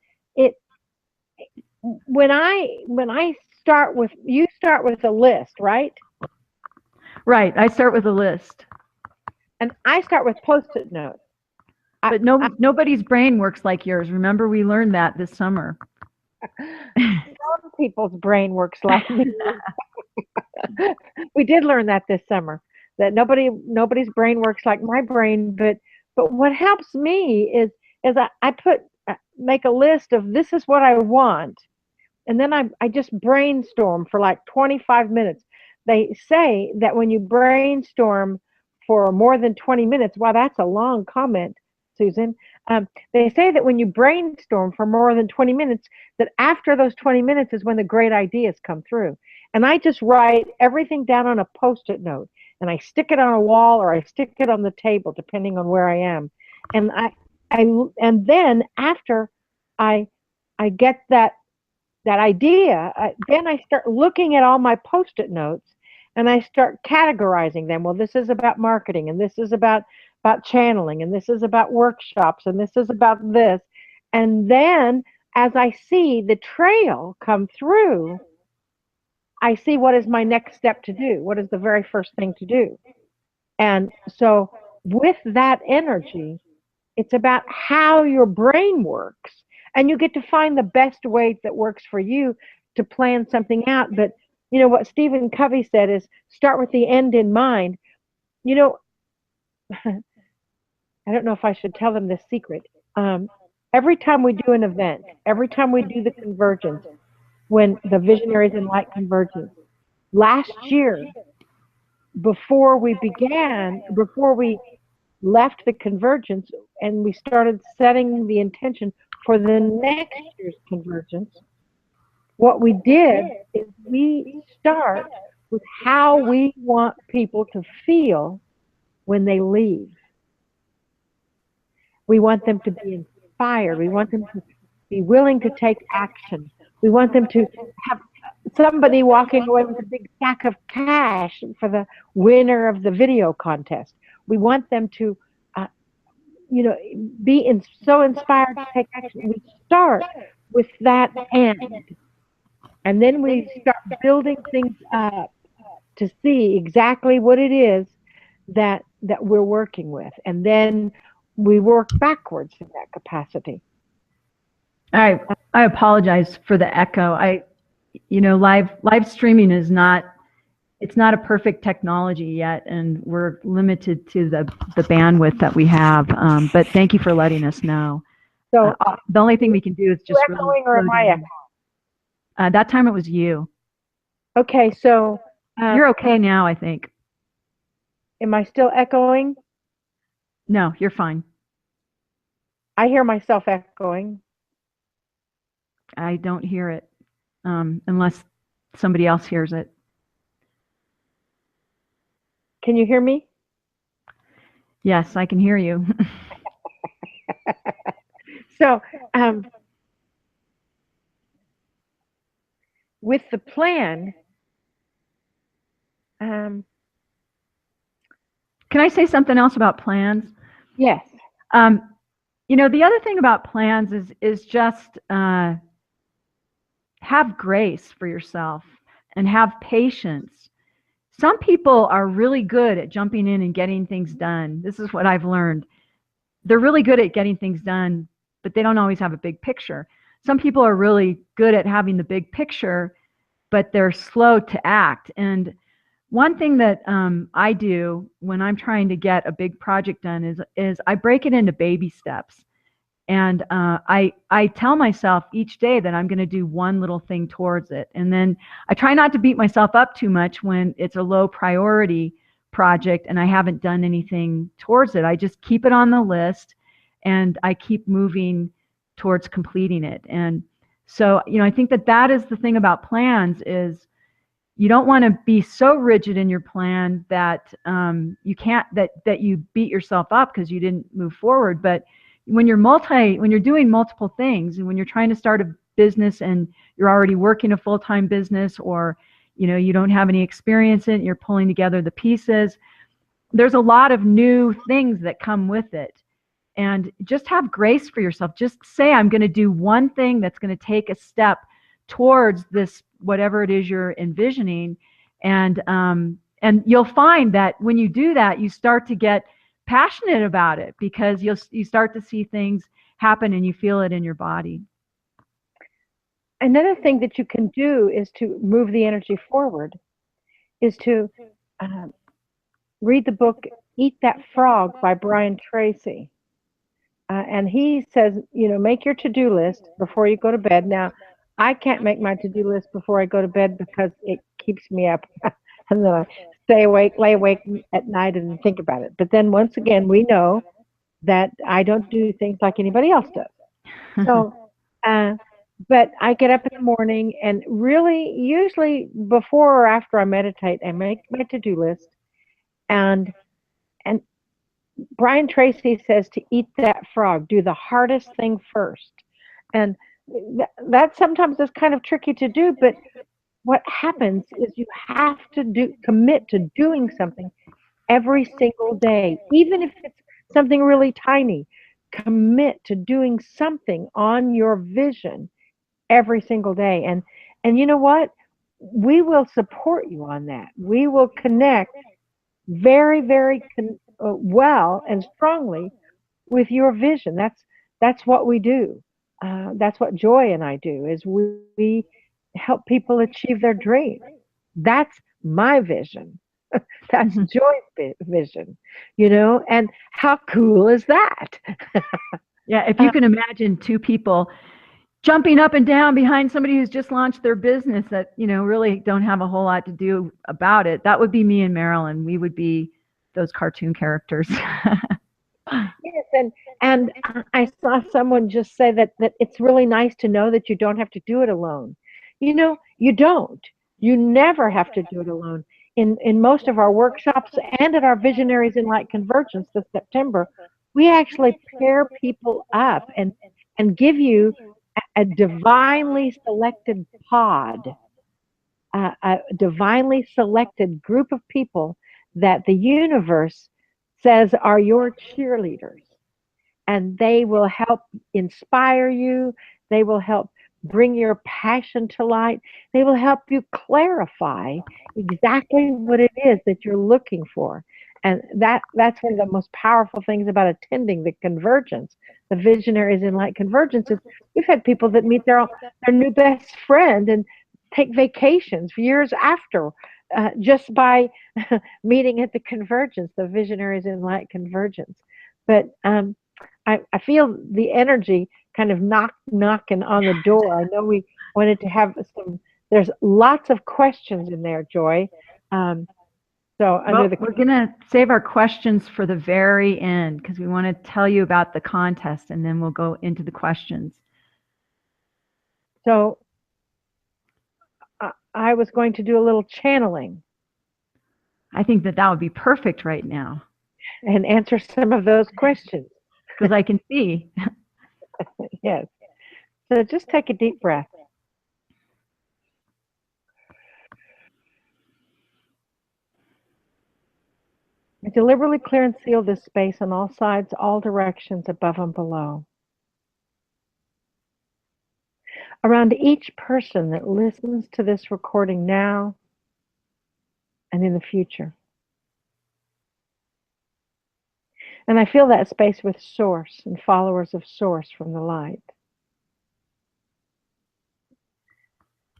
Speaker 2: when I start with, you start with a list, right?
Speaker 1: Right. I start with a list.
Speaker 2: And I start with Post-it notes.
Speaker 1: But nobody's brain works like yours. Remember, we learned that this summer.
Speaker 2: Some people's brain works like me. We did learn that this summer, that nobody's brain works like my brain. But what helps me is I make a list of this is what I want, and then I just brainstorm for like 25 minutes. They say that when you brainstorm for more than 20 minutes, wow, that's a long comment, Susan. They say that when you brainstorm for more than 20 minutes, that after those 20 minutes is when the great ideas come through. And I just write everything down on a Post-it note, and I stick it on a wall or I stick it on the table, depending on where I am. And and then after I get that idea, then I start looking at all my Post-it notes, and I start categorizing them. Well, this is about marketing, and this is about channeling, and this is about workshops, and this is about this. And then as I see the trail come through, I see what is my next step to do. What is the very first thing to do? And so with that energy, it's about how your brain works. And you get to find the best way that works for you to plan something out. But you know what Stephen Covey said is start with the end in mind. You know, I don't know if I should tell them this secret. Every time we do an event, every time we do the convergence, when the Visionaries in Light convergence, last year, before we left the convergence and we started setting the intention for the next year's convergence, what we did is we start with how we want people to feel when they leave. We want them to be inspired. We want them to be willing to take action. We want them to have somebody walking away with a big stack of cash for the winner of the video contest. We want them to, be so inspired to take action. We start with that end, and then we start building things up to see exactly what it is that we're working with, and then we work backwards in that capacity.
Speaker 1: I apologize for the echo. Live streaming is not, it's not a perfect technology yet, and we're limited to the bandwidth that we have. But thank you for letting us know.
Speaker 2: So
Speaker 1: the only thing we can do is just
Speaker 2: echoing, or am I echoing?
Speaker 1: That time it was you.
Speaker 2: Okay, so
Speaker 1: you're okay now, I think.
Speaker 2: Am I still echoing?
Speaker 1: No, you're fine.
Speaker 2: I hear myself echoing.
Speaker 1: I don't hear it, unless somebody else hears it.
Speaker 2: Can you hear me?
Speaker 1: Yes, I can hear you.
Speaker 2: So, with the plan,
Speaker 1: can I say something else about plans?
Speaker 2: Yes.
Speaker 1: The other thing about plans is just have grace for yourself and have patience. Some people are really good at jumping in and getting things done. This is what I've learned. They're really good at getting things done, but they don't always have a big picture. Some people are really good at having the big picture, but they're slow to act. And one thing that I do when I'm trying to get a big project done is I break it into baby steps. And I tell myself each day that I'm going to do one little thing towards it. And then I try not to beat myself up too much when it's a low priority project and I haven't done anything towards it. I just keep it on the list and I keep moving towards completing it. And so, I think that is the thing about plans is you don't want to be so rigid in your plan that you can't, that you beat yourself up because you didn't move forward. But when you're doing multiple things and when you're trying to start a business and you're already working a full-time business, or you don't have any experience in it, you're pulling together the pieces, there's a lot of new things that come with it. And just have grace for yourself. Just say, I'm going to do one thing that's going to take a step towards this, whatever it is you're envisioning. And you'll find that when you do that, you start to get passionate about it because you start to see things happen and you feel it in your body.
Speaker 2: Another thing that you can do is to move the energy forward is to read the book Eat That Frog by Brian Tracy. And he says, make your to-do list before you go to bed. Now, I can't make my to-do list before I go to bed because it keeps me up. And then I lay awake at night and think about it. But then once again, we know that I don't do things like anybody else does. So, but I get up in the morning and really, usually before or after I meditate, I make my to-do list. And Brian Tracy says to eat that frog, do the hardest thing first. And that sometimes is kind of tricky to do, but what happens is you have to commit to doing something every single day, even if it's something really tiny. Commit to doing something on your vision every single day. And you know what? We will support you on that. We will connect very, very well and strongly with your vision. That's what we do. That's what Joy and I do. Is we help people achieve their dreams. That's my vision. That's Joy's vision. And how cool is that?
Speaker 1: Yeah, if you can imagine two people jumping up and down behind somebody who's just launched their business that, really don't have a whole lot to do about it, that would be me and Marilyn. We would be those cartoon characters.
Speaker 2: Yes, and I saw someone just say that it's really nice to know that you don't have to do it alone. You don't. You never have to do it alone. In most of our workshops and at our Visionaries in Light Convergence this September, we actually pair people up and give you a divinely selected pod, a divinely selected group of people that the universe says are your cheerleaders. And they will help inspire you. They will help bring your passion to light. They will help you clarify exactly what it is that you're looking for. And that's one of the most powerful things about attending the convergence, the Visionaries in Light Convergence, is we've had people that meet their new best friend and take vacations for years after, just by meeting at the convergence, the Visionaries in Light Convergence. But I feel the energy kind of knocking on the door. I know we wanted to have there's lots of questions in there, Joy. We're
Speaker 1: going to save our questions for the very end because we want to tell you about the contest and then we'll go into the questions.
Speaker 2: So I was going to do a little channeling.
Speaker 1: I think that would be perfect right now.
Speaker 2: And answer some of those questions.
Speaker 1: Because I can see.
Speaker 2: Yes. So just take a deep breath. I deliberately clear and seal this space on all sides, all directions, above and below. Around each person that listens to this recording now and in the future. And I fill that space with Source and followers of Source from the light.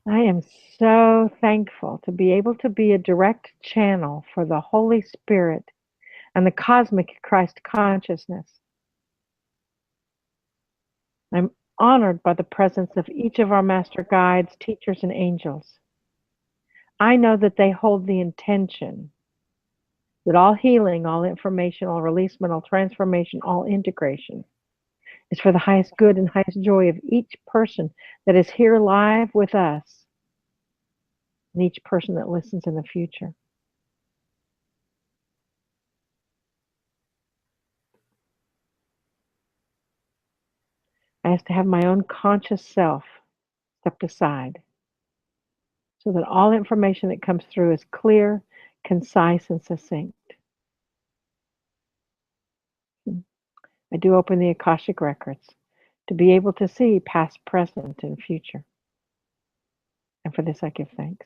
Speaker 2: I am so thankful to be able to be a direct channel for the Holy Spirit and the cosmic Christ consciousness. I'm honored by the presence of each of our master guides, teachers, and angels. I know that they hold the intention that all healing, all information, all releasement, all transformation, all integration is for the highest good and highest joy of each person that is here live with us and each person that listens in the future. I have to have my own conscious self stepped aside so that all information that comes through is clear, concise, and succinct. I do open the Akashic records to be able to see past, present, and future. And for this I give thanks.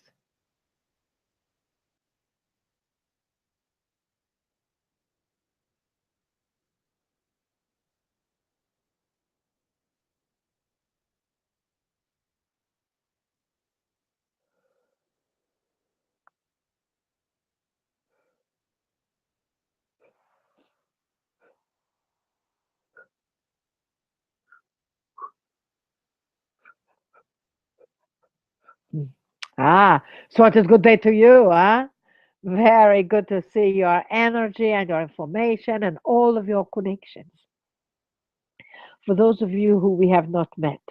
Speaker 2: So it is good day to you, huh? Very good to see your energy and your information and all of your connections. For those of you who we have not met,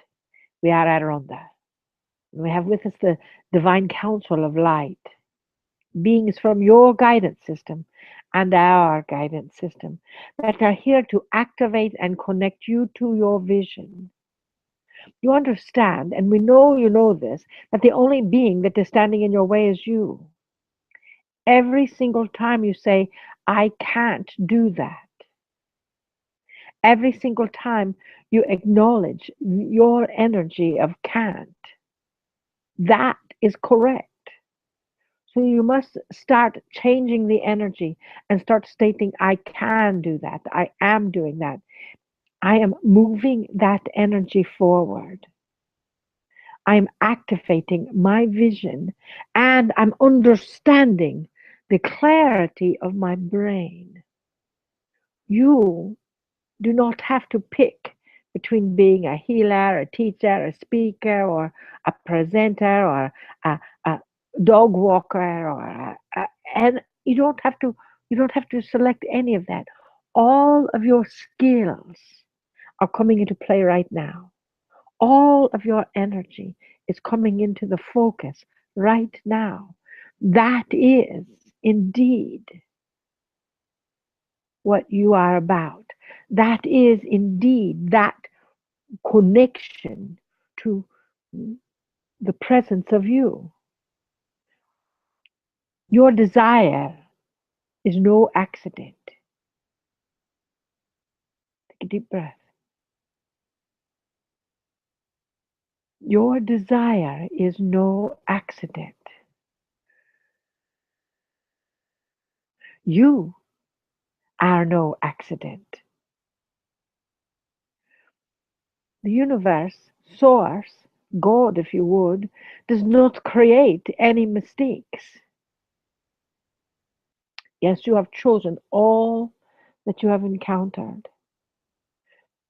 Speaker 2: we are Adironnda. We have with us the Divine Council of Light, beings from your guidance system and our guidance system that are here to activate and connect you to your vision. You understand, and we know you know this, that the only being that is standing in your way is you. Every single time you say, I can't do that, every single time you acknowledge your energy of can't, that is correct. So you must start changing the energy and start stating, I can do that. I am doing that. I am moving that energy forward. I'm activating my vision and I'm understanding the clarity of my brain. You do not have to pick between being a healer, a teacher, a speaker, or a presenter, or a dog walker, or and you don't have to select any of that. All of your skills are coming into play right now. All of your energy is coming into the focus right now. That is indeed what you are about. That is indeed that connection to the presence of you. Your desire is no accident. Take a deep breath. Your desire is no accident. You are no accident. The universe, source, God, if you would, does not create any mistakes. Yes, you have chosen all that you have encountered,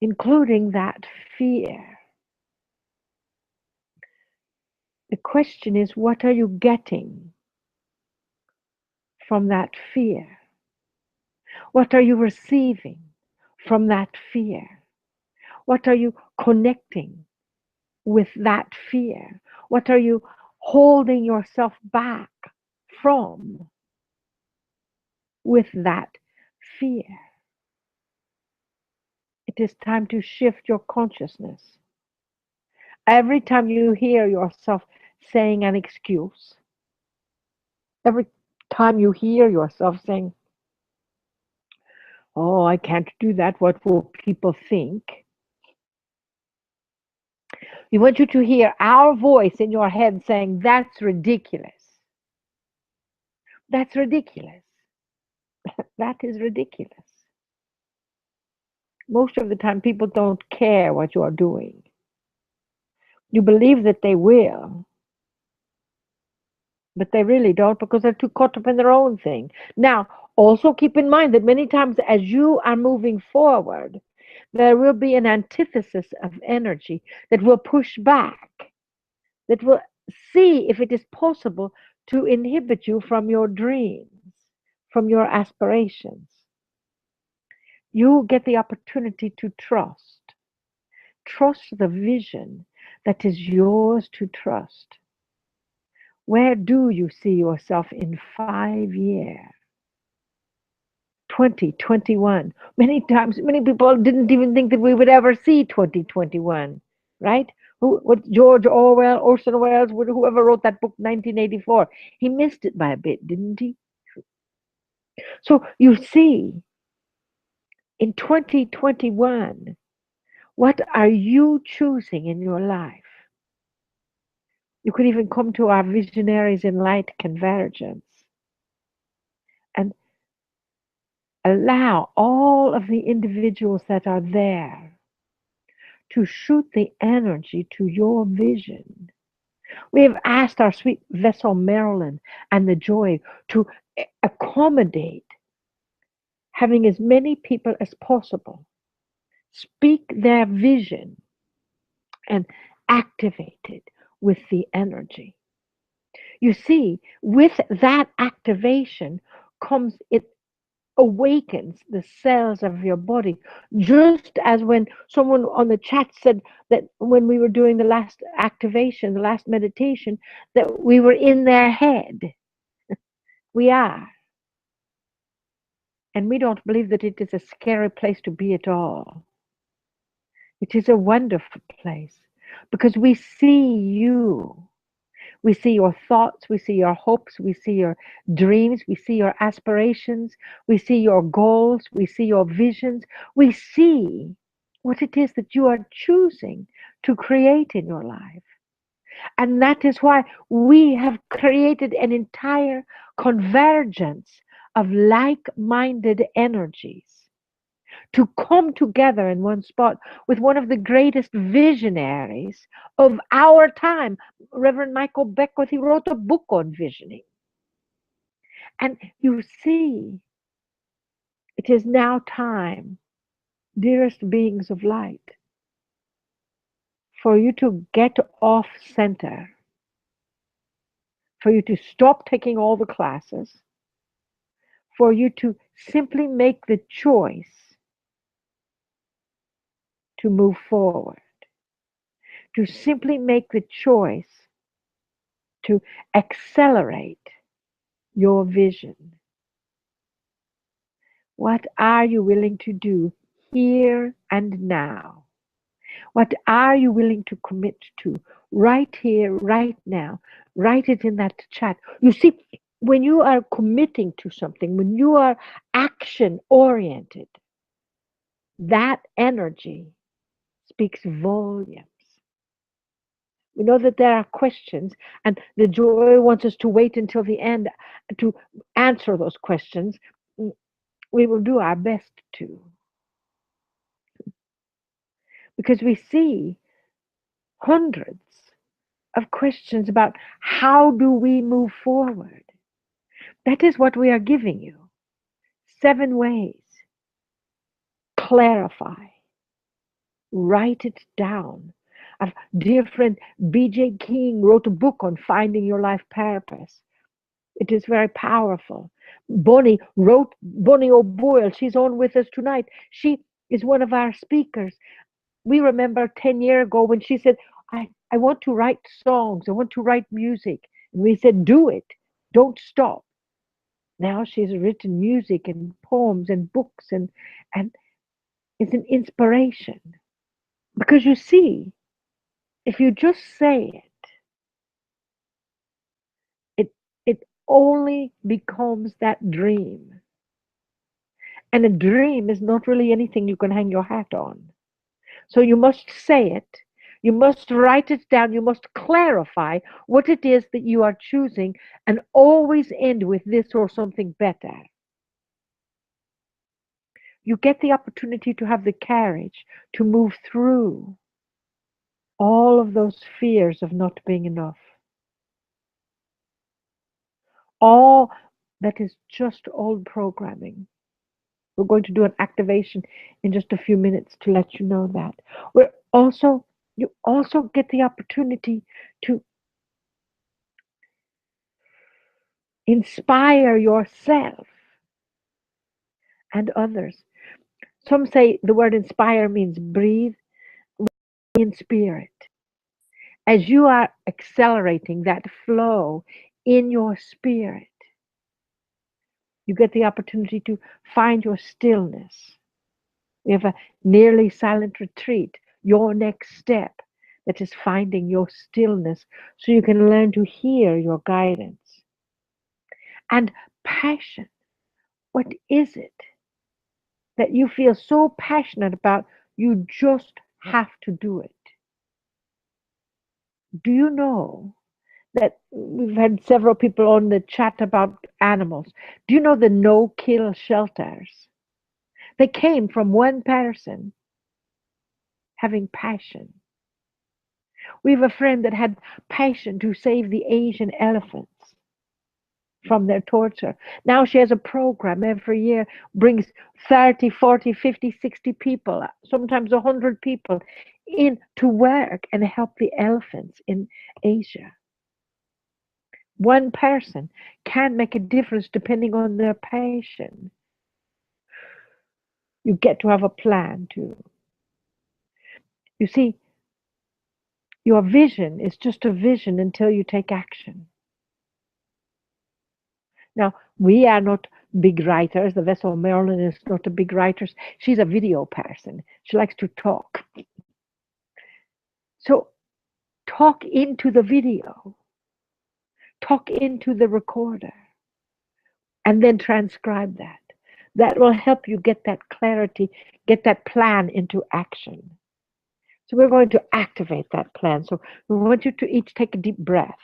Speaker 2: including that fear. The question is, what are you getting from that fear? What are you receiving from that fear? What are you connecting with that fear? What are you holding yourself back from with that fear? It is time to shift your consciousness. Every time you hear yourself saying an excuse, every time you hear yourself saying, oh, I can't do that, what will people think? We want you to hear our voice in your head saying, that's ridiculous. That's ridiculous. That is ridiculous. Most of the time, people don't care what you are doing. You believe that they will, but they really don't because they're too caught up in their own thing. Now, also keep in mind that many times as you are moving forward, there will be an antithesis of energy that will push back, that will see if it is possible to inhibit you from your dreams, from your aspirations. You get the opportunity to trust. Trust the vision that is yours to trust. Where do you see yourself in 5 years? 2021. Many times, many people didn't even think that we would ever see 2021, right? What George Orwell, Orson Welles, whoever wrote that book, 1984, he missed it by a bit, didn't he? So you see, in 2021, what are you choosing in your life? You could even come to our Visionaries in Light convergence and allow all of the individuals that are there to shoot the energy to your vision. We have asked our sweet vessel Marilyn and the Joy to accommodate having as many people as possible speak their vision and activate it with the energy. You see, with that activation comes it awakens the cells of your body. Just as when someone on the chat said that when we were doing the last activation, the last meditation, that we were in their head. We are. And we don't believe that it is a scary place to be at all. It is a wonderful place. because we see you. We see your thoughts, we see your hopes, we see your dreams, we see your aspirations, we see your goals, we see your visions, we see what it is that you are choosing to create in your life. And that is why we have created an entire convergence of like minded energies to come together in one spot with one of the greatest visionaries of our time, Reverend Michael Beckwith. He wrote a book on visioning. And you see, it is now time, dearest beings of light, for you to get off center, for you to stop taking all the classes, for you to simply make the choice to move forward, to simply make the choice to accelerate your vision. What are you willing to do here and now? What are you willing to commit to right here, right now? Write it in that chat. You see, when you are committing to something, when you are action oriented, that energy speaks volumes. We know that there are questions, and the joy wants us to wait until the end to answer those questions. We will do our best to, because we see hundreds of questions about how do we move forward. That is what we are giving you. 7 ways. Clarify. Write it down. Our dear friend B.J. King wrote a book on finding your life purpose. It is very powerful. Bonnie O'Boyle, she's on with us tonight. She is one of our speakers. We remember 10 years ago when she said, I want to write songs, I want to write music. And we said, do it, don't stop. Now she's written music and poems and books, and it's an inspiration. Because you see, if you just say it only becomes that dream. And a dream is not really anything you can hang your hat on. So you must say it. You must write it down. You must clarify what it is that you are choosing, and always end with this or something better. You get the opportunity to have the courage to move through all of those fears of not being enough. All that is just old programming. We're going to do an activation in just a few minutes to let you know that. You also get the opportunity to inspire yourself and others. Some say the word inspire means breathe in spirit. As you are accelerating that flow in your spirit, you get the opportunity to find your stillness. We have a nearly silent retreat, your next step, that is finding your stillness so you can learn to hear your guidance. And passion. What is it that you feel so passionate about? You just have to do it. Do you know that we've had several people on the chat about animals? Do you know the no-kill shelters? They came from one person having passion. We have a friend that had passion to save the Asian elephants from their torture. Now she has a program every year, brings 30, 40, 50, 60 people, sometimes 100 people in to work and help the elephants in Asia. One person can make a difference depending on their passion. You get to have a plan too. You see, your vision is just a vision until you take action. Now, we are not big writers. The vessel Marilyn is not a big writer. She's a video person. She likes to talk. So Talk into the video, talk into the recorder, and then transcribe that. That will help you get that clarity, get that plan into action. So we're going to activate that plan. So we want you to each take a deep breath.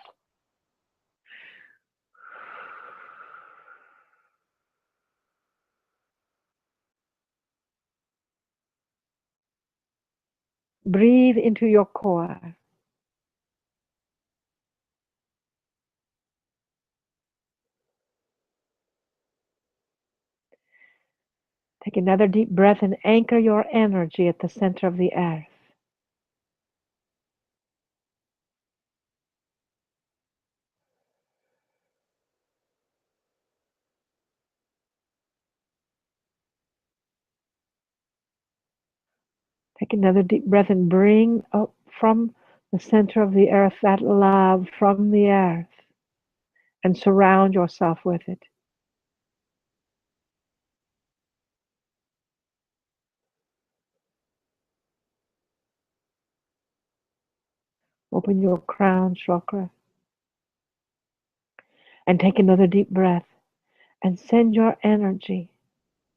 Speaker 2: Breathe into your core. Take another deep breath and anchor your energy at the center of the earth. Take another deep breath and bring up from the center of the earth that love from the earth and surround yourself with it. Open your crown chakra and take another deep breath and send your energy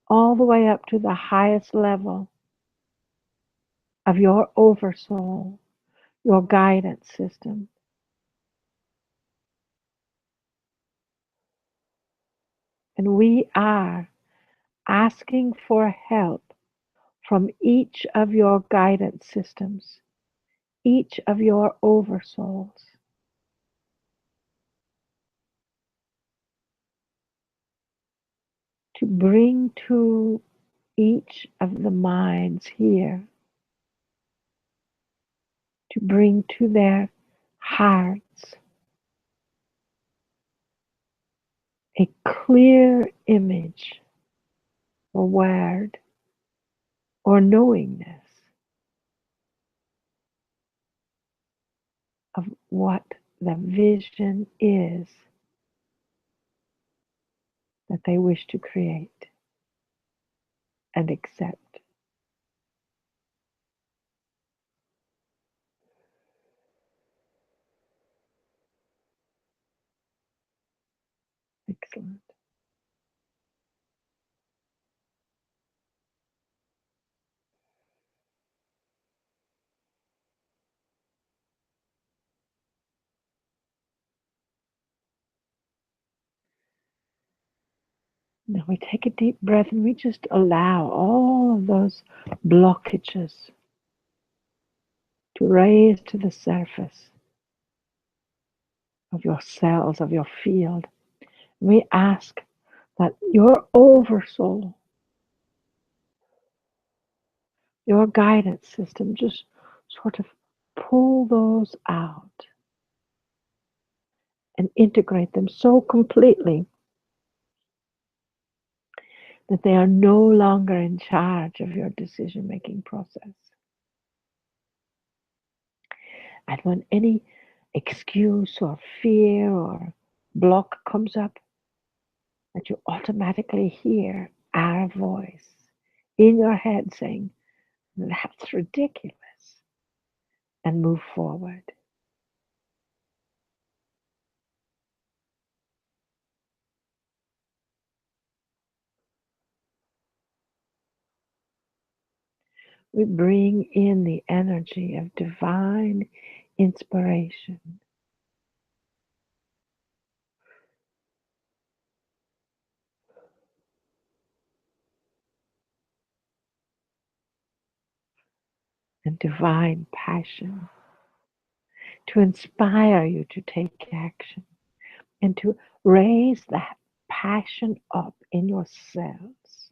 Speaker 2: all the way up to the highest level of your oversoul, your guidance system. And we are asking for help from each of your guidance systems, each of your oversouls. To bring to each of the minds here, to bring to their hearts a clear image or word or knowingness of what the vision is that they wish to create and accept. Excellent. Now we take a deep breath and we just allow all of those blockages to raise to the surface of your cells, of your field. We ask that your oversoul, your guidance system, just sort of pull those out and integrate them so completely that they are no longer in charge of your decision-making process. And when any excuse or fear or block comes up, that you automatically hear our voice in your head saying, "That's ridiculous," and move forward. We bring in the energy of divine inspiration. And divine passion to inspire you to take action and to raise that passion up in your cells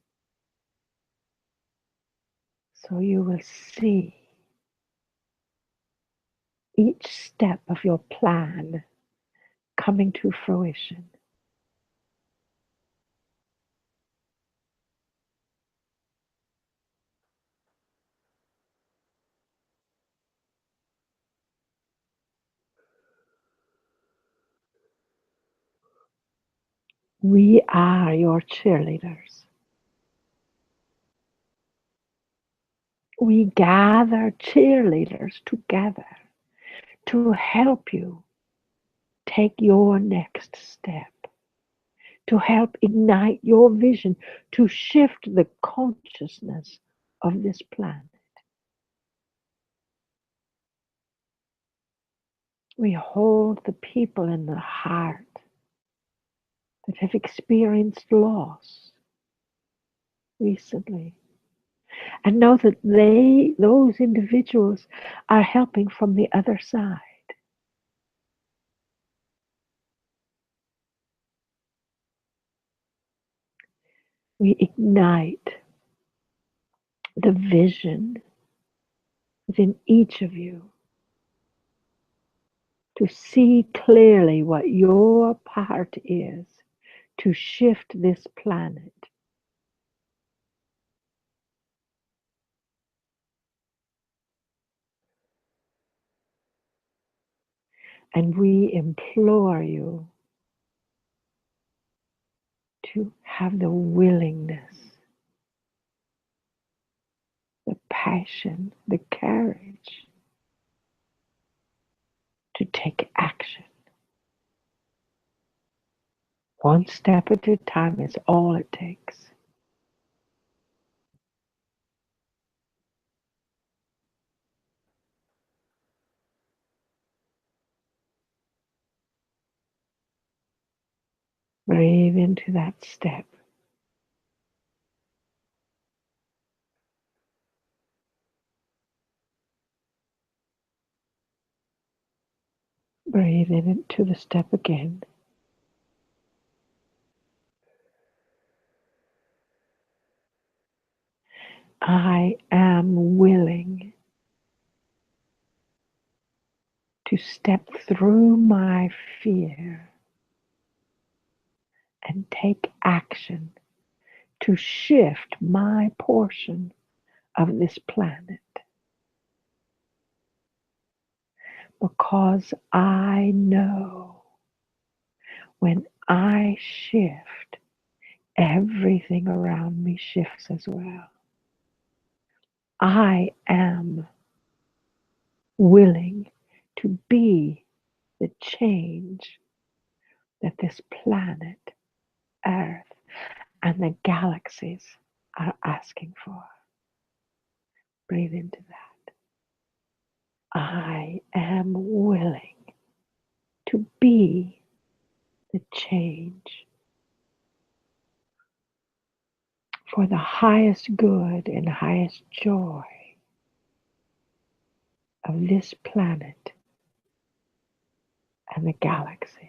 Speaker 2: so you will see each step of your plan coming to fruition. We are your cheerleaders. We gather cheerleaders together to help you take your next step, to help ignite your vision, to shift the consciousness of this planet. We hold the people in the heart that have experienced loss recently, and know that those individuals are helping from the other side. We ignite the vision within each of you to see clearly what your part is to shift this planet. And we implore you to have the willingness, the passion, the courage to take action. One step at a time is all it takes. Breathe into that step. Breathe into the step again. I am willing to step through my fear and take action to shift my portion of this planet. Because I know when I shift, everything around me shifts as well. I am willing to be the change that this planet, Earth, and the galaxies are asking for. Breathe into that. I am willing to be the change for the highest good and highest joy of this planet and the galaxies.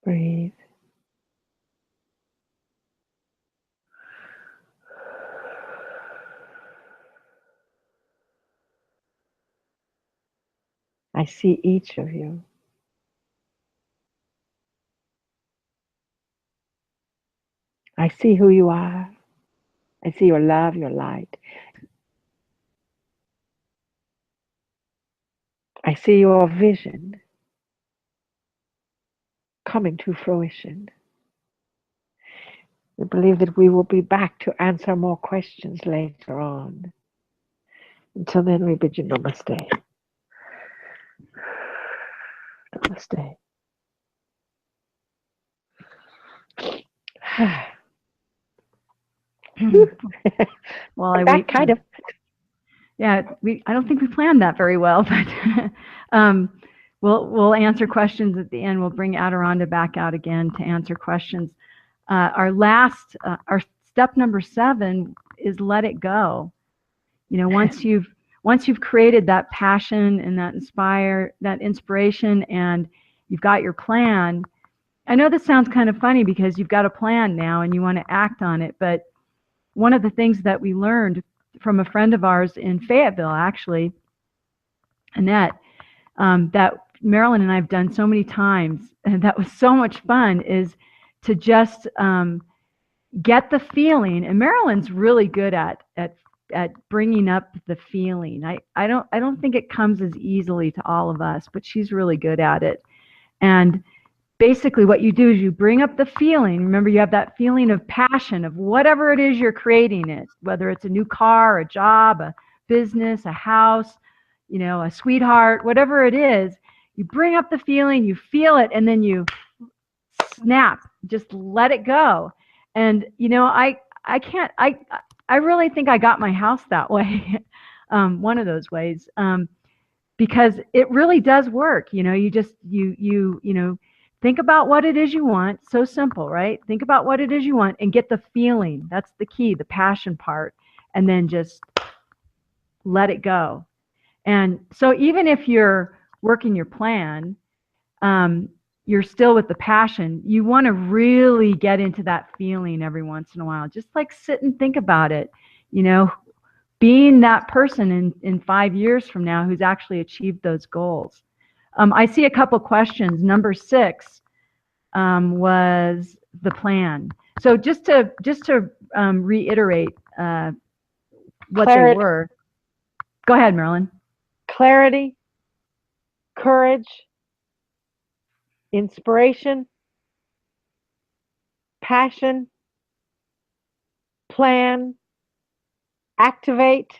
Speaker 2: Breathe. I see each of you. I see who you are. I see your love, your light. I see your vision coming to fruition. We believe that we will be back to answer more questions later on. Until then, we bid you namaste. Namaste.
Speaker 1: Well, I wait kind of. Yeah, I don't think we planned that very well, but we'll answer questions at the end. We'll bring Adironnda back out again to answer questions. Our step number 7 is let it go. You know, once you've created that passion and that inspiration, and you've got your plan. I know this sounds kind of funny because you've got a plan now and you want to act on it, but one of the things that we learned from a friend of ours in Fayetteville, actually, Annette, that Marilyn and I have done so many times, and that was so much fun, is to just get the feeling. And Marilyn's really good at bringing up the feeling. I don't think it comes as easily to all of us, but she's really good at it. And basically what you do is you bring up the feeling. Remember, you have that feeling of passion of whatever it is you're creating it, whether it's a new car, a job, a business, a house, a sweetheart, whatever it is. You bring up the feeling, you feel it, and then you snap, just let it go. And I can't, I really think I got my house that way. One of those ways, because it really does work. You just think about what it is you want. So simple, right? Think about what it is you want and get the feeling. That's the key, the passion part, and then just let it go. And so even if you're working your plan, you're still with the passion. You want to really get into that feeling every once in a while. Just like sit and think about it. Being that person in 5 years from now who's actually achieved those goals. I see a couple questions. Number 6 was the plan. So just to reiterate what
Speaker 2: Clarity.
Speaker 1: they were. Go ahead, Marilyn.
Speaker 2: Clarity, courage, inspiration, passion, plan, activate,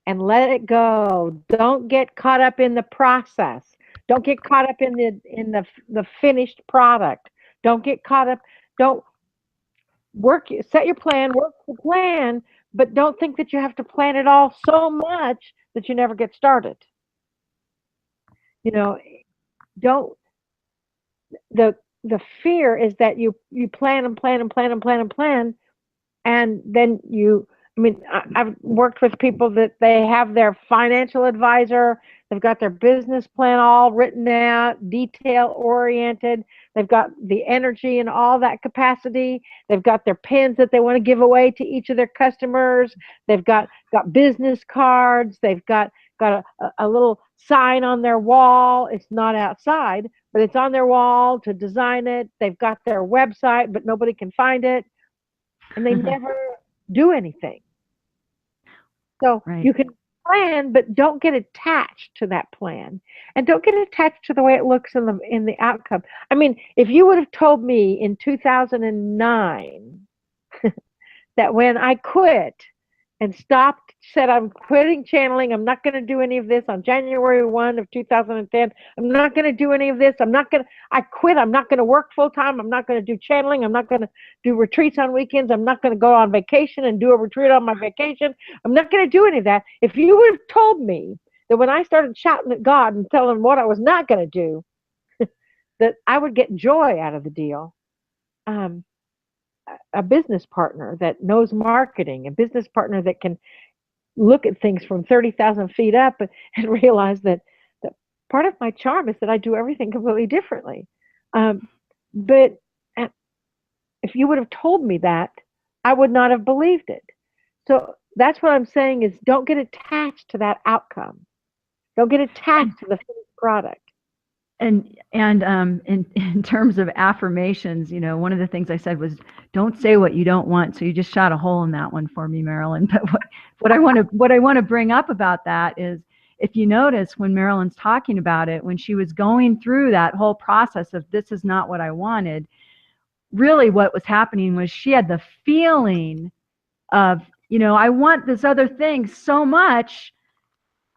Speaker 2: and let it go. Don't get caught up in the process. Don't get caught up in the finished product. Don't get caught up. Don't set your plan, work the plan, but don't think that you have to plan it all so much that you never get started. Don't. The fear is that you plan and plan and plan and plan and plan, and then I've worked with people that they have their financial advisor, they've got their business plan all written out, detail oriented, they've got the energy and all that capacity, they've got their pins that they want to give away to each of their customers, they've got business cards, they've got a little sign on their wall. It's not outside, but it's on their wall to design it. They've got their website, but nobody can find it, and they never do anything. So
Speaker 1: right.
Speaker 2: You can plan, but don't get attached to that plan, and don't get attached to the way it looks in the outcome. If you would have told me in 2009 that when I quit and said I'm quitting channeling, I'm not going to do any of this on January 1 of 2010. I'm not going to do any of this. I quit. I'm not going to work full time. I'm not going to do channeling. I'm not going to do retreats on weekends. I'm not going to go on vacation and do a retreat on my vacation. I'm not going to do any of that. If you would have told me that when I started shouting at God and telling him what I was not going to do, that I would get joy out of the deal. A business partner that knows marketing, a business partner that can look at things from 30,000 feet up and realize that part of my charm is that I do everything completely differently. But if you would have told me that, I would not have believed it. So that's what I'm saying is don't get attached to that outcome. Don't get attached to the finished product.
Speaker 1: And in terms of affirmations, one of the things I said was, don't say what you don't want. So you just shot a hole in that one for me, Marilyn. But what I want to bring up about that is, if you notice when Marilyn's talking about it, when she was going through that whole process of this is not what I wanted, really what was happening was she had the feeling of, I want this other thing so much,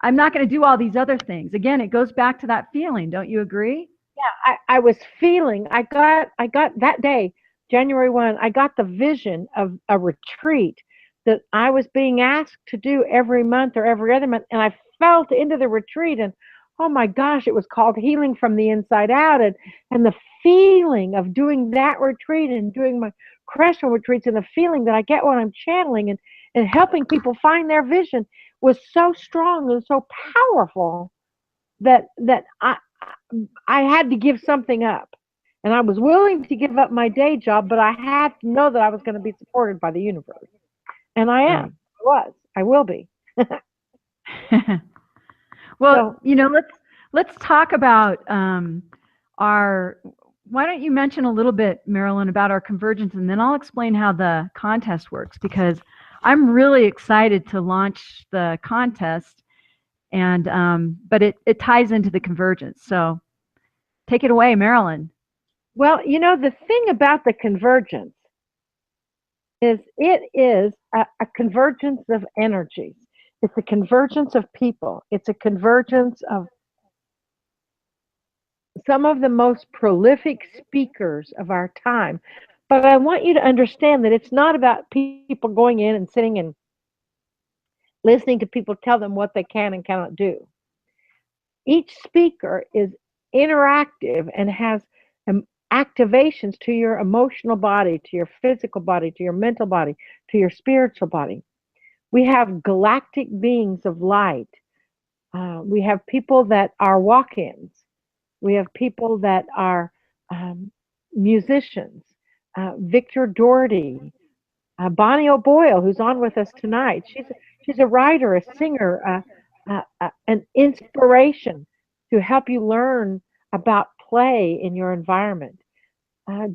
Speaker 1: I'm not going to do all these other things. Again, it goes back to that feeling. Don't you agree?
Speaker 2: Yeah, I was feeling, I got that day, January 1, I got the vision of a retreat that I was being asked to do every month or every other month. And I felt into the retreat, and oh my gosh, it was called Healing from the Inside Out. And the feeling of doing that retreat and doing my crystal retreats, and the feeling that I get when I'm channeling and helping people find their vision was so strong and so powerful that I had to give something up. And I was willing to give up my day job, but I had to know that I was going to be supported by the universe. And I am. Right. I will be.
Speaker 1: Well, let's talk about why don't you mention a little bit, Marilyn, about our convergence, and then I'll explain how the contest works, because I'm really excited to launch the contest, and but it ties into the convergence. So Take it away, Marilyn.
Speaker 2: Well, the thing about the convergence is it is a convergence of energies. It's a convergence of people. It's a convergence of some of the most prolific speakers of our time. But I want you to understand that it's not about people going in and sitting and listening to people tell them what they can and cannot do. Each speaker is interactive and has activations to your emotional body, to your physical body, to your mental body, to your spiritual body. We have galactic beings of light. We have people that are walk-ins. We have people that are musicians. Victor Doherty, Bonnie O'Boyle, who's on with us tonight. She's a writer, a singer, an inspiration to help you learn about play in your environment.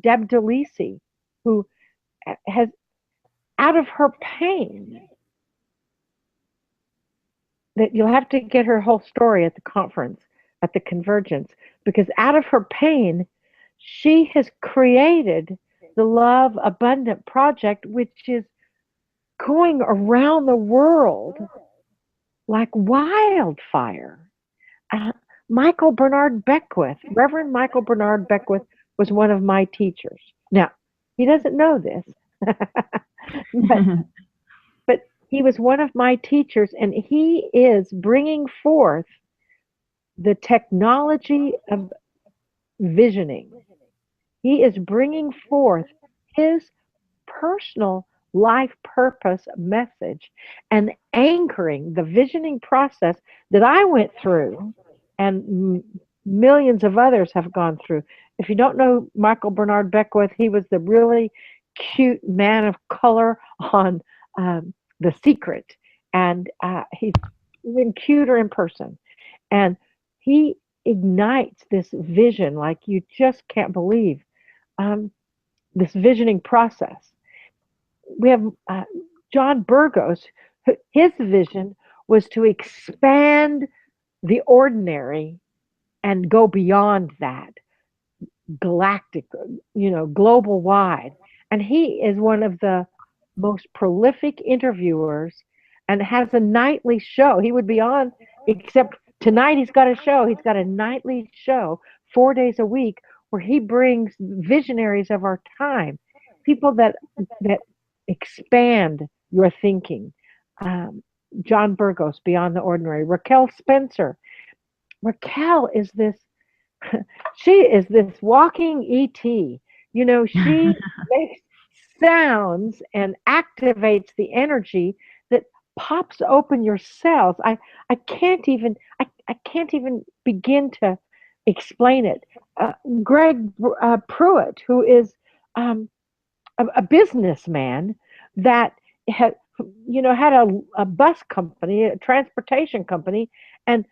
Speaker 2: Deb DeLisi, who has, out of her pain, that you'll have to get her whole story at the conference, at the convergence, because out of her pain, she has created the Love Abundant Project, which is going around the world like wildfire. Michael Bernard Beckwith, Reverend Michael Bernard Beckwith, was one of my teachers. Now, he doesn't know this, but he was one of my teachers, and he is bringing forth the technology of visioning. He is bringing forth his personal life purpose message and anchoring the visioning process that I went through and millions of others have gone through. If you don't know Michael Bernard Beckwith, he was the really cute man of color on The Secret, and he's even cuter in person. And he ignites this vision like you just can't believe, this visioning process. We have John Burgos. His vision was to expand the ordinary and go beyond that, galactic, global wide. And he is one of the most prolific interviewers and has a nightly show. He would be on, except tonight he's got a show. He's got a nightly show 4 days a week where he brings visionaries of our time, people that expand your thinking. John Burgos, Beyond the Ordinary. Raquel Spencer. Raquel is this, she is this walking ET. She makes sounds and activates the energy that pops open your cells. I can't even begin to explain it. Greg Pruitt, who is a businessman that had a bus company, a transportation company, and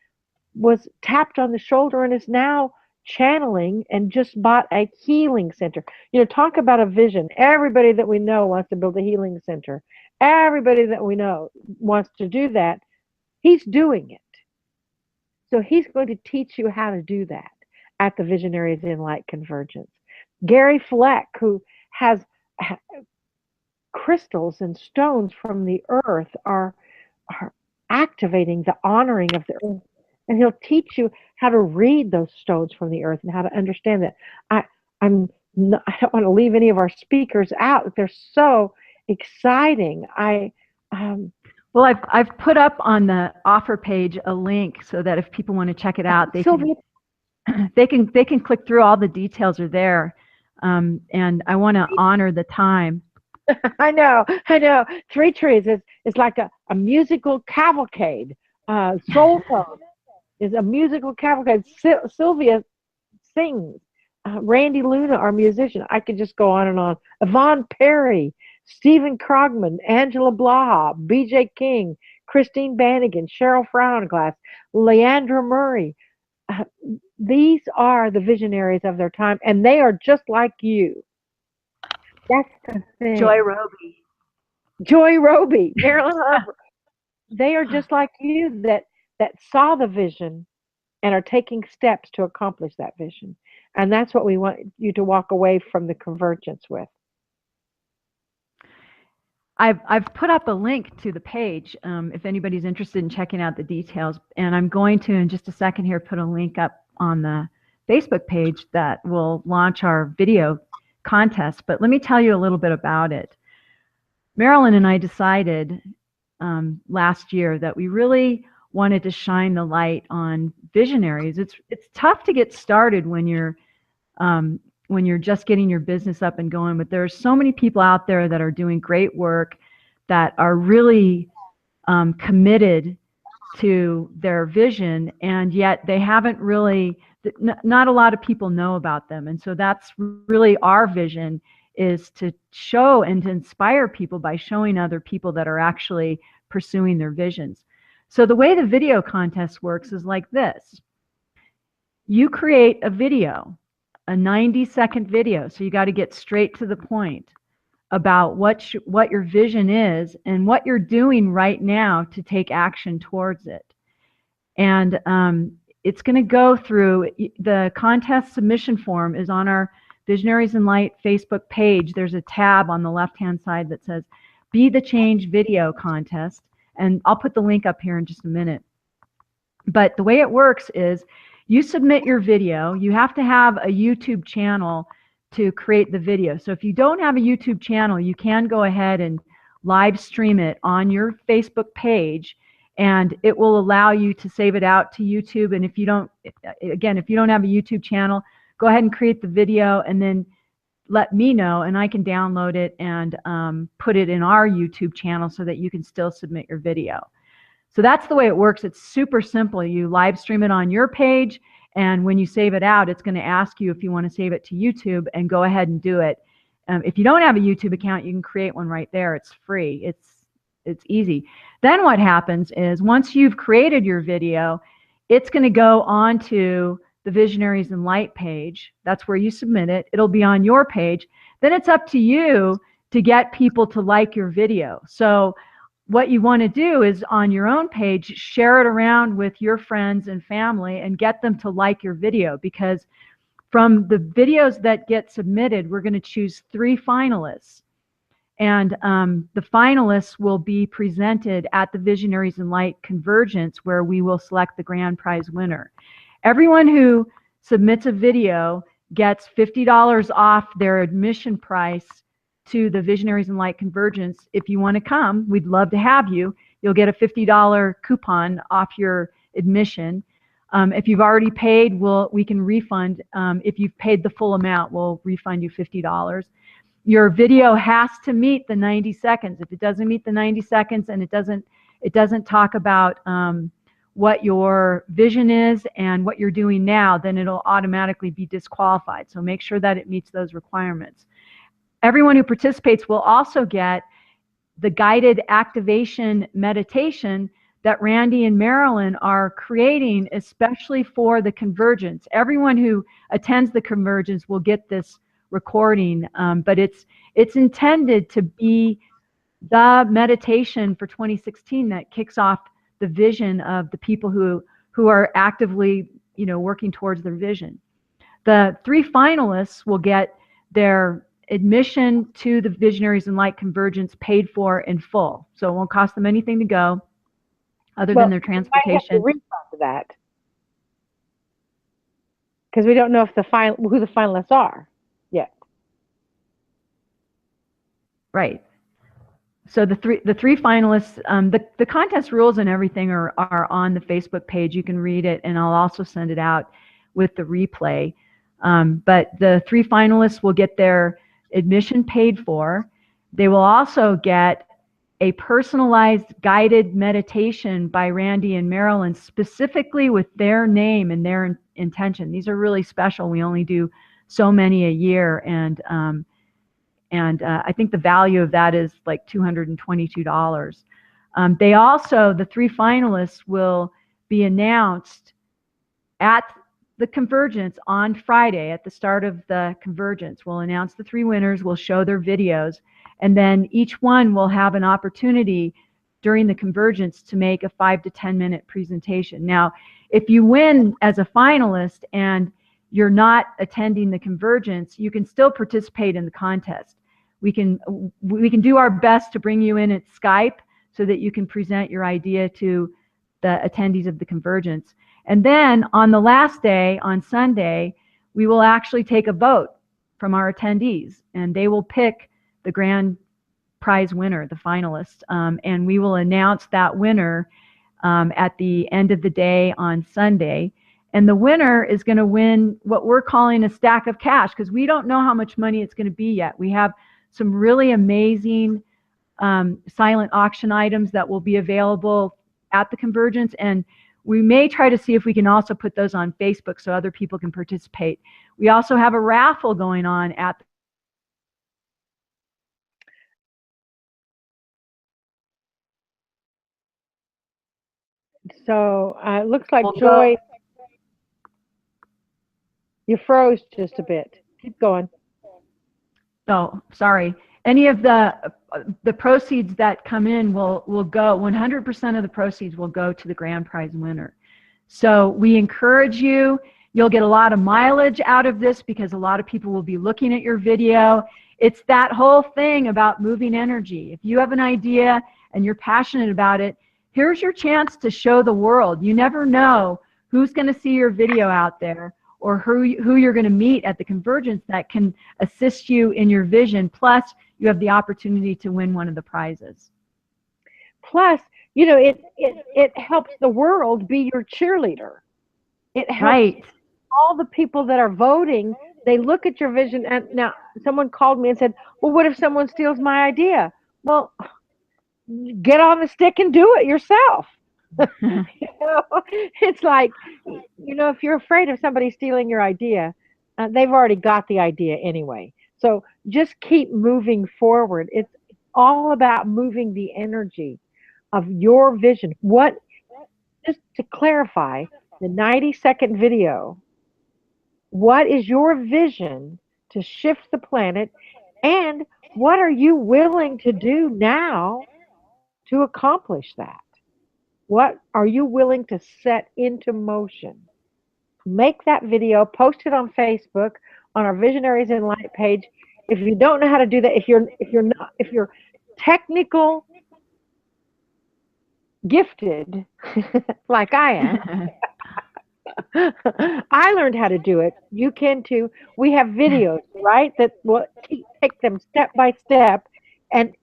Speaker 2: was tapped on the shoulder and is now channeling and just bought a healing center. Talk about a vision. Everybody that we know wants to build a healing center. Everybody that we know wants to do that. He's doing it. So he's going to teach you how to do that at the Visionaries in Light Convergence. Gary Fleck, who has crystals and stones from the earth, are activating the honoring of the earth. And he'll teach you how to read those stones from the earth and how to understand that. I don't want to leave any of our speakers out. They're so exciting.
Speaker 1: Well, I've put up on the offer page a link so that if people want to check it out, they can click through. All the details are there. And I want to honor the time.
Speaker 2: I know. Three Trees is like a musical cavalcade. Soul Tone is a musical cavalcade. Sylvia sings. Randy Luna, our musician. I could just go on and on. Yvonne Perry, Stephen Krogman, Angela Blaha, BJ King, Christine Bannigan, Cheryl Frownglass, Leandra Murray. These are the visionaries of their time, and they are just like you. That's the thing. Joy Roby, Marilyn Harper. They are just like you that saw the vision and are taking steps to accomplish that vision. And that's what we want you to walk away from the convergence with.
Speaker 1: I've put up a link to the page if anybody's interested in checking out the details. And I'm going to, in just a second here, put a link up on the Facebook page that will launch our video contest. But let me tell you a little bit about it. Marilyn and I decided last year that we really wanted to shine the light on visionaries. It's tough to get started when you're just getting your business up and going, but there are so many people out there that are doing great work, that are really committed to their vision, and yet they haven't really, not a lot of people know about them. And so that's really our vision, is to show and to inspire people by showing other people that are actually pursuing their visions. So the way the video contest works is like this. You create a video, a 90-second video. So you got to get straight to the point about what your vision is and what you're doing right now to take action towards it. And it's going to go through, the contest submission form is on our Visionaries in Light Facebook page. There's a tab on the left-hand side that says Be the Change Video Contest. And I'll put the link up here in just a minute. But the way it works is you submit your video. You have to have a YouTube channel to create the video. So if you don't have a YouTube channel, you can go ahead and live stream it on your Facebook page, and it will allow you to save it out to YouTube. And if you don't, again, if you don't have a YouTube channel, go ahead and create the video and then let me know, and I can download it and put it in our YouTube channel so that you can still submit your video. So that's the way it works. It's super simple. You live stream it on your page, and when you save it out, it's going to ask you if you want to save it to YouTube, and go ahead and do it. If you don't have a YouTube account, you can create one right there. It's free. It's easy. Then what happens is, once you've created your video, it's going to go onto the Visionaries in Light page. That's where you submit it. It'll be on your page. Then it's up to you to get people to like your video. So what you want to do is, on your own page, share it around with your friends and family and get them to like your video, because from the videos that get submitted, we're going to choose 3 finalists. And the finalists will be presented at the Visionaries in Light Convergence, where we will select the grand prize winner. Everyone who submits a video gets $50 off their admission price to the Visionaries in Light Convergence. If you want to come, we'd love to have you. You'll get a $50 coupon off your admission. If you've already paid, we can refund. If you've paid the full amount, we'll refund you $50. Your video has to meet the 90 seconds. If it doesn't meet the 90 seconds and it doesn't talk about what your vision is and what you're doing now, then it'll automatically be disqualified. So make sure that it meets those requirements. Everyone who participates will also get the guided activation meditation that Randy and Marilyn are creating especially for the convergence. Everyone who attends the convergence will get this recording, but it's intended to be the meditation for 2016 that kicks off the vision of the people who are actively, working towards their vision. The 3 finalists will get their admission to the Visionaries in Light Convergence paid for in full. So it won't cost them anything to go other than their transportation.
Speaker 2: I have to refund that, because we don't know if who the finalists are yet.
Speaker 1: Right. So the three finalists, the contest rules and everything are on the Facebook page. You can read it, and I'll also send it out with the replay. But the 3 finalists will get their admission paid for. They will also get a personalized guided meditation by Randy and Marilyn, specifically with their name and their intention. These are really special. We only do so many a year, and I think the value of that is like $222. The 3 finalists will be announced at the convergence on Friday. At the start of the convergence, we'll announce the 3 winners. We'll show their videos, and then each one will have an opportunity during the convergence to make a 5 to 10 minute presentation. Now, if you win as a finalist and you're not attending the convergence, you can still participate in the contest. We can do our best to bring you in at Skype so that you can present your idea to the attendees of the convergence. And then on the last day, on Sunday, we will actually take a vote from our attendees, and they will pick the grand prize winner, the finalist, and we will announce that winner at the end of the day on Sunday. And the winner is going to win what we're calling a stack of cash, because we don't know how much money it's going to be yet. We have some really amazing silent auction items that will be available at the convergence, and we may try to see if we can also put those on Facebook so other people can participate. We also have a raffle going on at the
Speaker 2: So it looks like Joy, you froze just a bit. Keep going.
Speaker 1: Oh, sorry. Any of the proceeds that come in will go, 100% of the proceeds will go to the grand prize winner. So we encourage you. You'll get a lot of mileage out of this because a lot of people will be looking at your video. It's that whole thing about moving energy. If you have an idea and you're passionate about it, here's your chance to show the world. You never know who's going to see your video out there, or who you're going to meet at the convergence that can assist you in your vision. Plus, you have the opportunity to win one of the prizes.
Speaker 2: Plus, you know, it helps the world be your cheerleader. It helps all the people that are voting. They look at your vision. And now someone called me and said, well, what if someone steals my idea? Well, get on the stick and do it yourself. You know, it's like, you know, if you're afraid of somebody stealing your idea, they've already got the idea anyway. So just keep moving forward. It's all about moving the energy of your vision. Just to clarify, the 90-second video, what is your vision to shift the planet, and what are you willing to do now to accomplish that? What are you willing to set into motion? Make that video, post it on Facebook, on our Visionaries in Light page. If you don't know how to do that, if you're technical gifted like I am, I learned how to do it. You can too. We have videos, right, that will take them step by step, and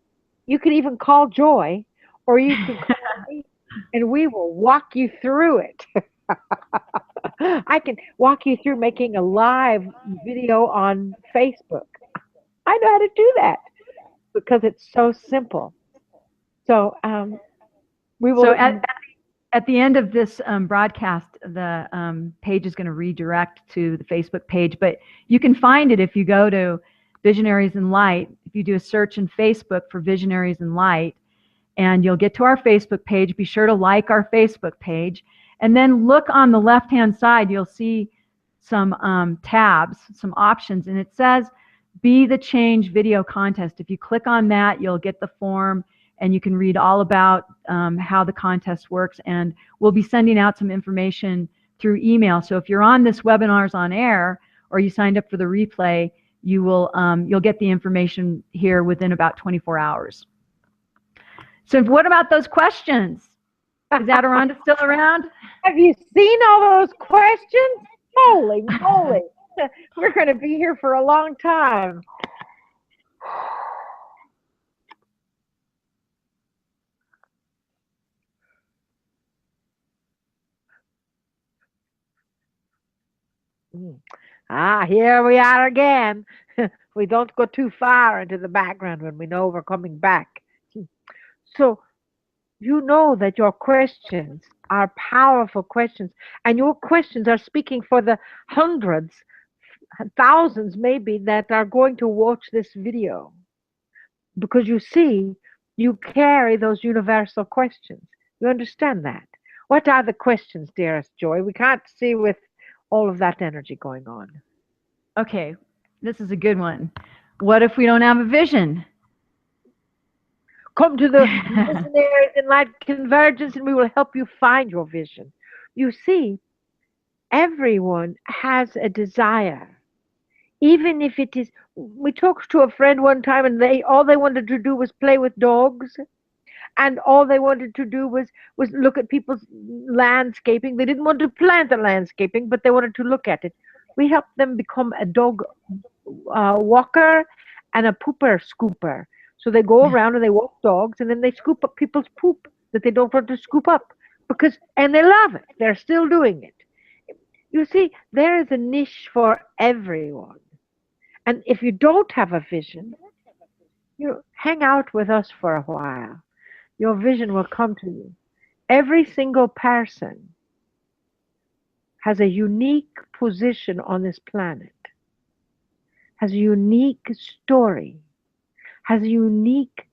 Speaker 2: you can even call Joy, or you can call me, and we will walk you through it. I can walk you through making a live video on Facebook. I know how to do that because it's so simple. So we will.
Speaker 1: So at the end of this broadcast, the page is going to redirect to the Facebook page, but you can find it if you go to Visionaries in Light. If you do a search in Facebook for Visionaries in Light, and you'll get to our Facebook page. Be sure to like our Facebook page. And then look on the left-hand side, you'll see some tabs, some options, and it says Be the Change Video Contest. If you click on that, you'll get the form, and you can read all about how the contest works. And we'll be sending out some information through email. So if you're on this webinars on air, or you signed up for the replay, you'll get the information here within about 24 hours. So what about those questions? Is Adironnda still around?
Speaker 2: Have you seen all those questions? Holy moly. We're going to be here for a long time. Here we are again. We don't go too far into the background when we know we're coming back. So you know that your questions are powerful questions, and your questions are speaking for the hundreds, thousands maybe, that are going to watch this video. Because you see, you carry those universal questions. You understand that? What are the questions, dearest Joy? We can't see with all of that energy going on.
Speaker 1: Okay, this is a good one. What if we don't have a vision?
Speaker 2: Come to the Visionaries in Light Convergence, and we will help you find your vision. You see, everyone has a desire. Even if it is, we talked to a friend one time and they all they wanted to do was play with dogs, and all they wanted to do was look at people's landscaping. They didn't want to plant the landscaping, but they wanted to look at it. We helped them become a dog walker and a pooper scooper. So they go around and they walk dogs, and then they scoop up people's poop that they don't want to scoop up, because and they love it. They're still doing it. You see, there is a niche for everyone. And if you don't have a vision, you hang out with us for a while. Your vision will come to you. Every single person has a unique position on this planet, has a unique story, has a unique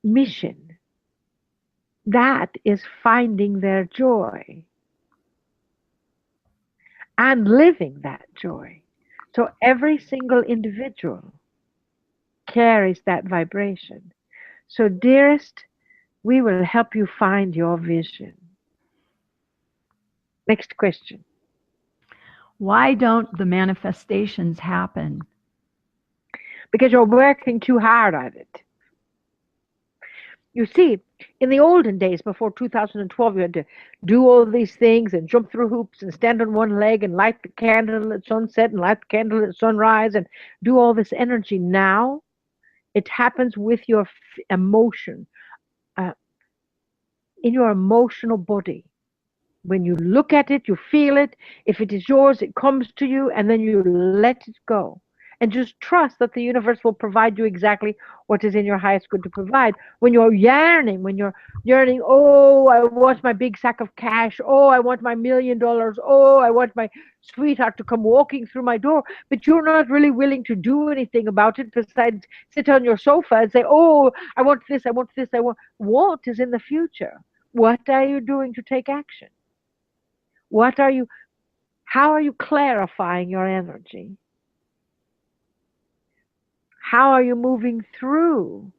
Speaker 2: mission. That is finding their joy and living that joy. So every single individual carries that vibration. So, dearest, we will help you find your vision. Next question.
Speaker 1: Why don't the manifestations happen?
Speaker 2: Because you're working too hard at it. You see, in the olden days, before 2012, you had to do all these things and jump through hoops and stand on one leg and light the candle at sunset and light the candle at sunrise and do all this energy. Now, it happens with your emotion, uh, in your emotional body. When you look at it, you feel it. If it is yours, it comes to you, and then you let it go. And just trust that the universe will provide you exactly what is in your highest good to provide. When you're yearning, oh, I want my big sack of cash. Oh, I want my $1,000,000. Oh, I want my sweetheart to come walking through my door. But you're not really willing to do anything about it besides sit on your sofa and say, oh, I want this, I want this, I want. What is in the future? What are you doing to take action? What are you, how are you clarifying your energy? How are you moving through?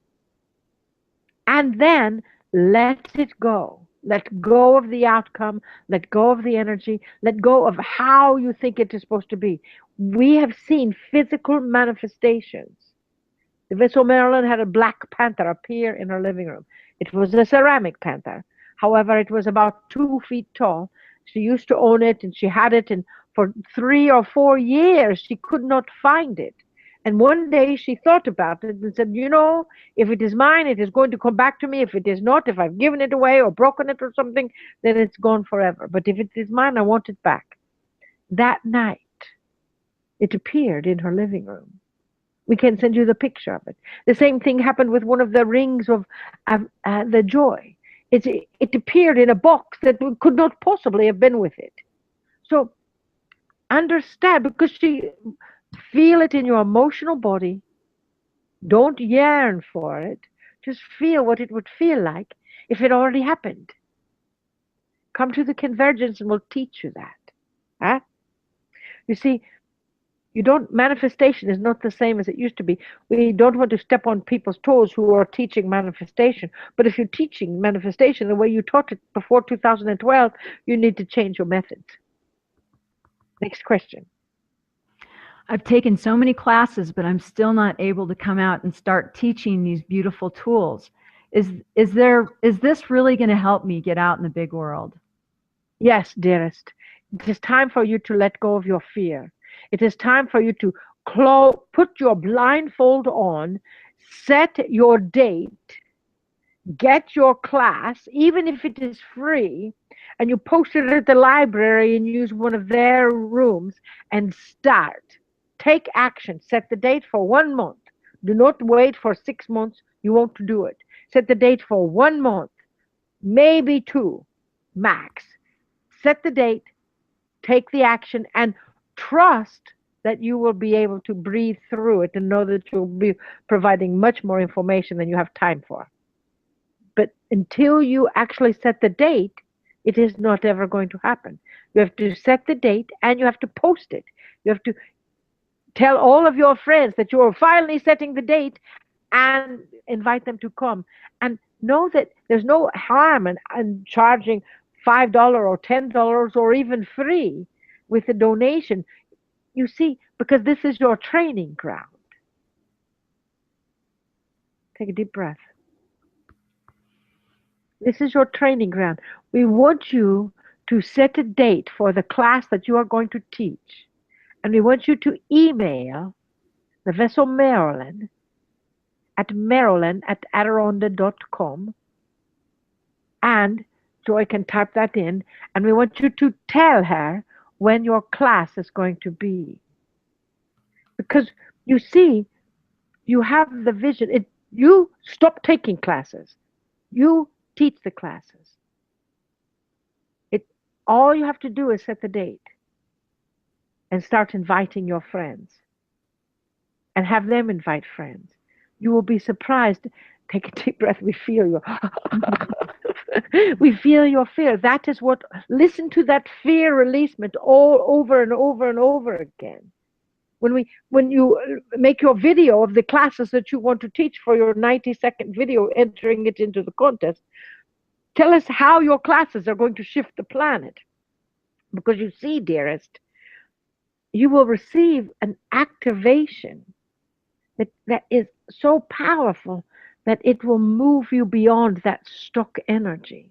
Speaker 2: And then let it go. Let go of the outcome. Let go of the energy. Let go of how you think it is supposed to be. We have seen physical manifestations. The Vessel Marilyn had a black panther appear in her living room. It was a ceramic panther. However, it was about 2 feet tall. She used to own it, and she had it, and for 3 or 4 years she could not find it. And one day she thought about it and said, you know, if it is mine, it is going to come back to me. If it is not, if I've given it away or broken it or something, then it's gone forever. But if it is mine, I want it back. That night, it appeared in her living room. We can send you the picture of it. The same thing happened with one of the rings of the joy. It appeared in a box that could not possibly have been with it. So understand, because she feel it in your emotional body. Don't yearn for it. Just feel what it would feel like if it already happened. Come to the convergence and we'll teach you that. Huh? You see, manifestation is not the same as it used to be. We don't want to step on people's toes who are teaching manifestation. But if you're teaching manifestation the way you taught it before 2012, you need to change your methods. Next question.
Speaker 1: I've taken so many classes, but I'm still not able to come out and start teaching these beautiful tools. Is this really going to help me get out in the big world?
Speaker 2: Yes, dearest. It is time for you to let go of your fear. It is time for you to put your blindfold on, set your date, get your class, even if it is free, and you post it at the library and use one of their rooms, and start. Take action. Set the date for 1 month. Do not wait for 6 months. You won't do it. Set the date for 1 month, maybe 2, max. Set the date, take the action, and trust that you will be able to breathe through it and know that you'll be providing much more information than you have time for. But until you actually set the date, it is not ever going to happen. You have to set the date and you have to post it. You have to tell all of your friends that you are finally setting the date and invite them to come. And know that there's no harm in charging $5 or $10 or even free with a donation. You see, because this is your training ground. Take a deep breath. This is your training ground. We want you to set a date for the class that you are going to teach. And we want you to email the vessel Marilyn at Adironnda.com. And Joy can type that in. And we want you to tell her when your class is going to be. Because you see, you have the vision. You stop taking classes. You teach the classes. All you have to do is set the date and start inviting your friends and have them invite friends. You will be surprised. Take a deep breath. We feel you. We feel your fear. That is what, listen to that fear releasement all over and over and over again. When you make your video of the classes that you want to teach for your 90-second video, entering it into the contest, tell us how your classes are going to shift the planet. Because you see, dearest, you will receive an activation that is so powerful that it will move you beyond that stuck energy.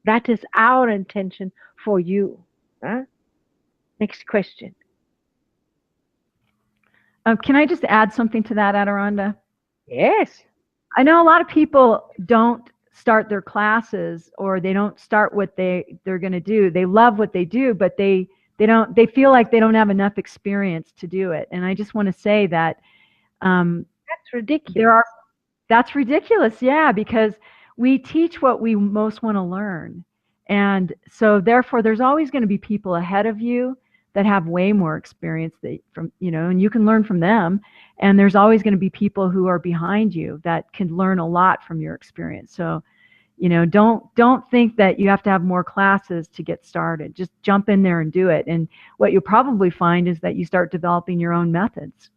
Speaker 2: That is our intention for you. Huh? Next question.
Speaker 1: Can I just add something to that, Adironnda?
Speaker 2: Yes.
Speaker 1: I know a lot of people don't start their classes, or they don't start what they're going to do. They love what they do, but they feel like they don't have enough experience to do it. And I just want to say that
Speaker 2: that's ridiculous.
Speaker 1: That's ridiculous, yeah, because we teach what we most want to learn. And so therefore there's always going to be people ahead of you that have way more experience and you can learn from them. And there's always going to be people who are behind you that can learn a lot from your experience. So, don't think that you have to have more classes to get started. Just jump in there and do it. And what you'll probably find is that you start developing your own methods.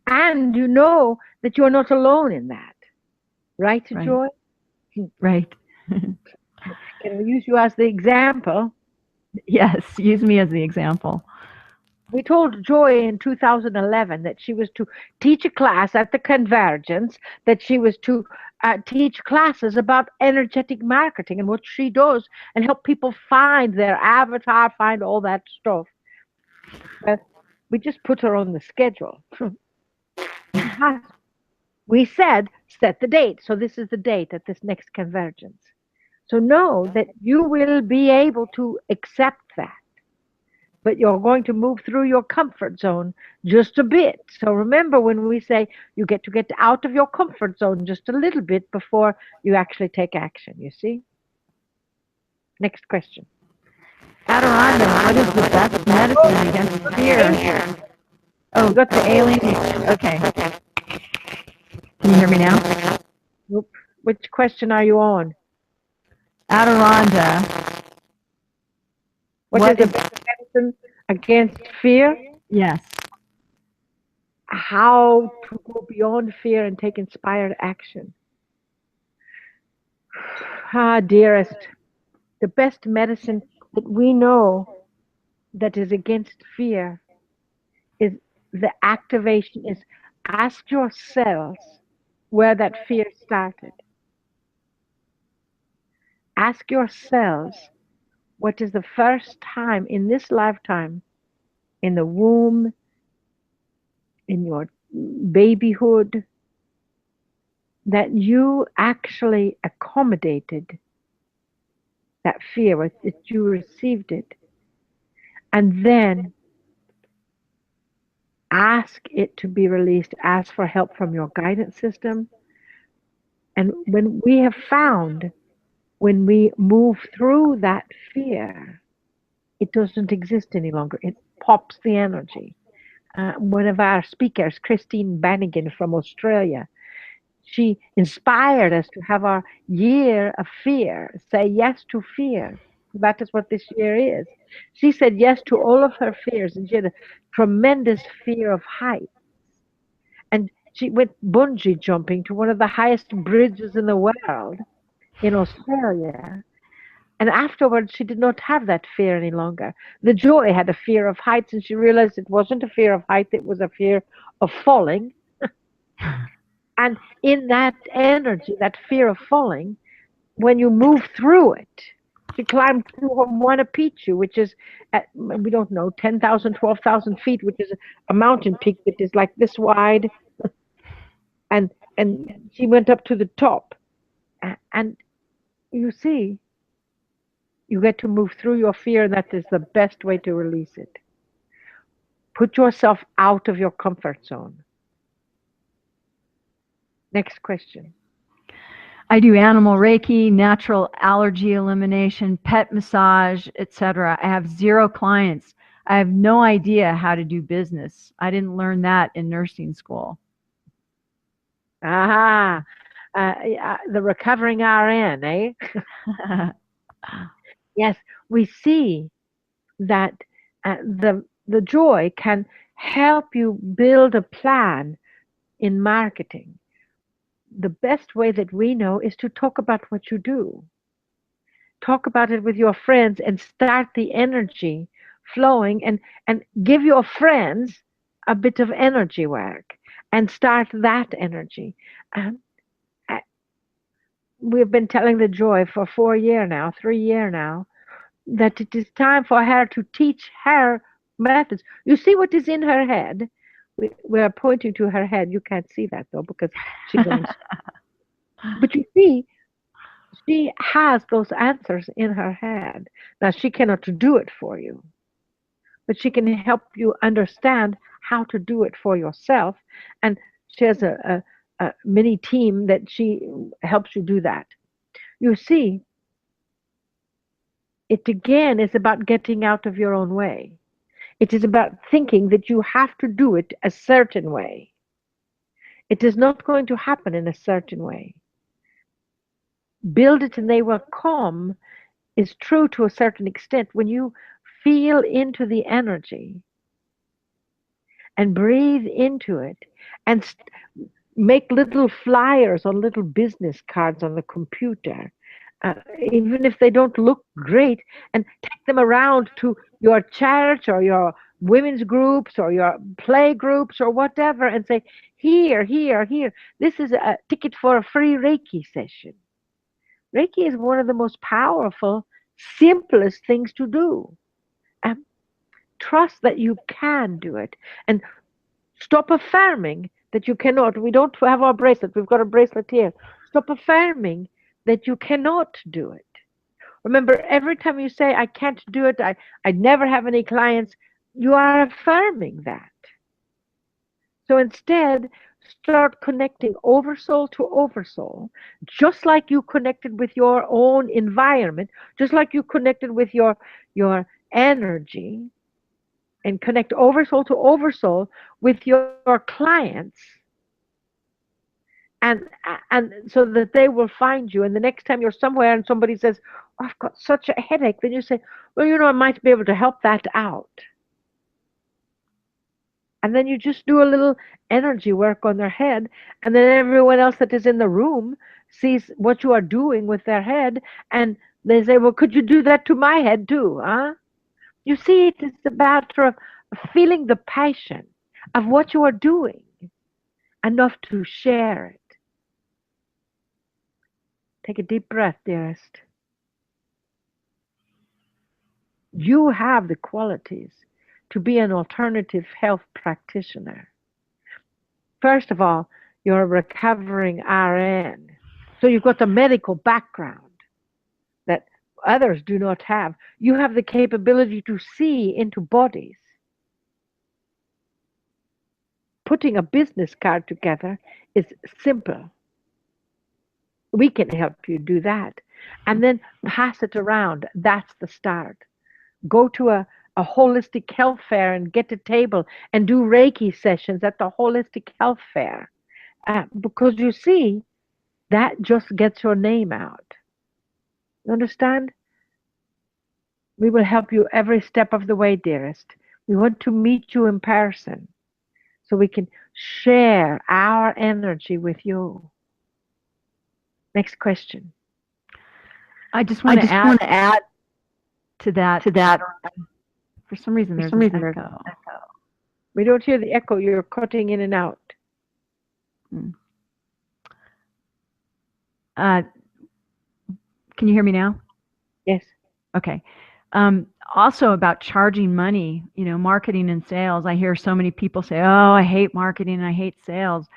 Speaker 2: And you know that you're not alone in that. Right, Joy?
Speaker 1: Right.
Speaker 2: Can we use you as the example?
Speaker 1: Yes, use me as the example.
Speaker 2: We told Joy in 2011 that she was to teach a class at the Convergence, that she was to teach classes about energetic marketing and what she does and help people find their avatar, find all that stuff. But we just put her on the schedule. We said, set the date. So this is the date at this next Convergence. So know that you will be able to accept that. But you're going to move through your comfort zone just a bit. So remember, when we say you get to get out of your comfort zone just a little bit before you actually take action, you see? Next question.
Speaker 1: Adironnda, what is the best medicine against fear? Oh, got the alien. Okay. Can you hear me now?
Speaker 2: Nope. Which question are you on?
Speaker 1: Adironnda.
Speaker 2: What is the best medicine against fear?
Speaker 1: Yes.
Speaker 2: How to go beyond fear and take inspired action. Dearest, the best medicine that we know that is against fear is the activation, is ask yourselves where that fear started. Ask yourselves, what is the first time in this lifetime, in the womb, in your babyhood, that you actually accommodated that fear, that you received it, and then ask it to be released, ask for help from your guidance system. And when we have found, when we move through that fear, it doesn't exist any longer. It pops the energy. One of our speakers, Christine Bannigan from Australia, she inspired us to have our year of fear, say yes to fear. That is what this year is. She said yes to all of her fears, and she had a tremendous fear of heights. And she went bungee jumping to one of the highest bridges in the world in Australia. And afterwards, she did not have that fear any longer. The joy had a fear of heights, and she realized it wasn't a fear of height, it was a fear of falling. And in that energy, that fear of falling, when you move through it, she climbed to Mauna Picchu, which is, at, we don't know, 10,000, 12,000 feet, which is a mountain peak that is like this wide. And she went up to the top. And you see, you get to move through your fear, and that is the best way to release it. Put yourself out of your comfort zone. Next question.
Speaker 1: I do animal Reiki, natural allergy elimination, pet massage, etc. I have 0 clients. I have no idea how to do business. I didn't learn that in nursing school.
Speaker 2: Aha, the recovering RN, eh? Yes, we see that the joy can help you build a plan in marketing. The best way that we know is to talk about what you do. Talk about it with your friends and start the energy flowing, and give your friends a bit of energy work and start that energy. Um, I- we've been telling the joy for 4 years now, 3 years now, that it is time for her to teach her methods. You see what is in her head? We are pointing to her head. You can't see that though because she goes. But you see, she has those answers in her head. Now, she cannot do it for you, but she can help you understand how to do it for yourself. And she has a mini team that she helps you do that. You see, it again is about getting out of your own way. It is about thinking that you have to do it a certain way. It is not going to happen in a certain way. Build it and they will come is true to a certain extent. When you feel into the energy and breathe into it and make little flyers on little business cards on the computer, even if they don't look great, and take them around to your church or your women's groups or your play groups or whatever and say, here, here, here, this is a ticket for a free Reiki session. Reiki is one of the most powerful, simplest things to do. Um, Trust that you can do it and stop affirming that you cannot. We don't have our bracelet. We've got a bracelet here. Stop affirming that you cannot do it. Remember, every time you say, I can't do it, I never have any clients, you are affirming that. So instead, start connecting oversoul to oversoul, just like you connected with your own environment, just like you connected with your energy, and connect oversoul to oversoul with your clients, and and so that they will find you. And the next time you're somewhere and somebody says, oh, I've got such a headache, then you say, well, I might be able to help that out. And then you just do a little energy work on their head, and then everyone else that is in the room sees what you are doing with their head, and they say, well, could you do that to my head too, huh? You see, it is a matter of feeling the passion of what you are doing enough to share it. Take a deep breath, dearest. You have the qualities to be an alternative health practitioner. First of all, you're a recovering RN. So you've got the medical background that others do not have. You have the capability to see into bodies. Putting a business card together is simple. We can help you do that. And then pass it around. That's the start. Go to a holistic health fair and get a table and do Reiki sessions at the holistic health fair. Because you see, that just gets your name out. You understand? We will help you every step of the way, dearest. We want to meet you in person so we can share our energy with you. Next question.
Speaker 1: I just want to add to that. For some reason, there's an echo.
Speaker 2: We don't hear the echo. You're cutting in and out.
Speaker 1: Can you hear me now?
Speaker 2: Yes.
Speaker 1: Okay. Also about charging money, marketing and sales. I hear so many people say, "Oh, I hate marketing. I hate sales."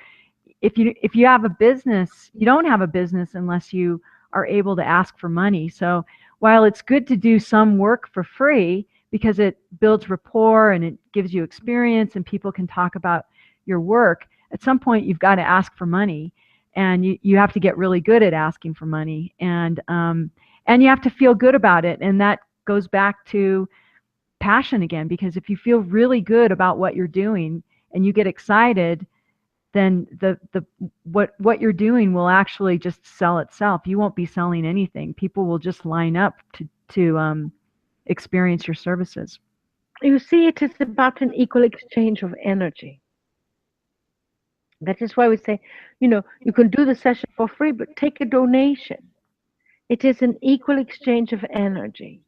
Speaker 1: If you have a business, you don't have a business unless you are able to ask for money. So while it's good to do some work for free because it builds rapport and it gives you experience and people can talk about your work, at some point you've got to ask for money, and you have to get really good at asking for money, and you have to feel good about it. And that goes back to passion again, because if you feel really good about what you're doing and you get excited, then what you're doing will actually just sell itself. You won't be selling anything. People will just line up to experience your services.
Speaker 2: You see, it is about an equal exchange of energy. That is why we say, you can do the session for free, but take a donation. It is an equal exchange of energy.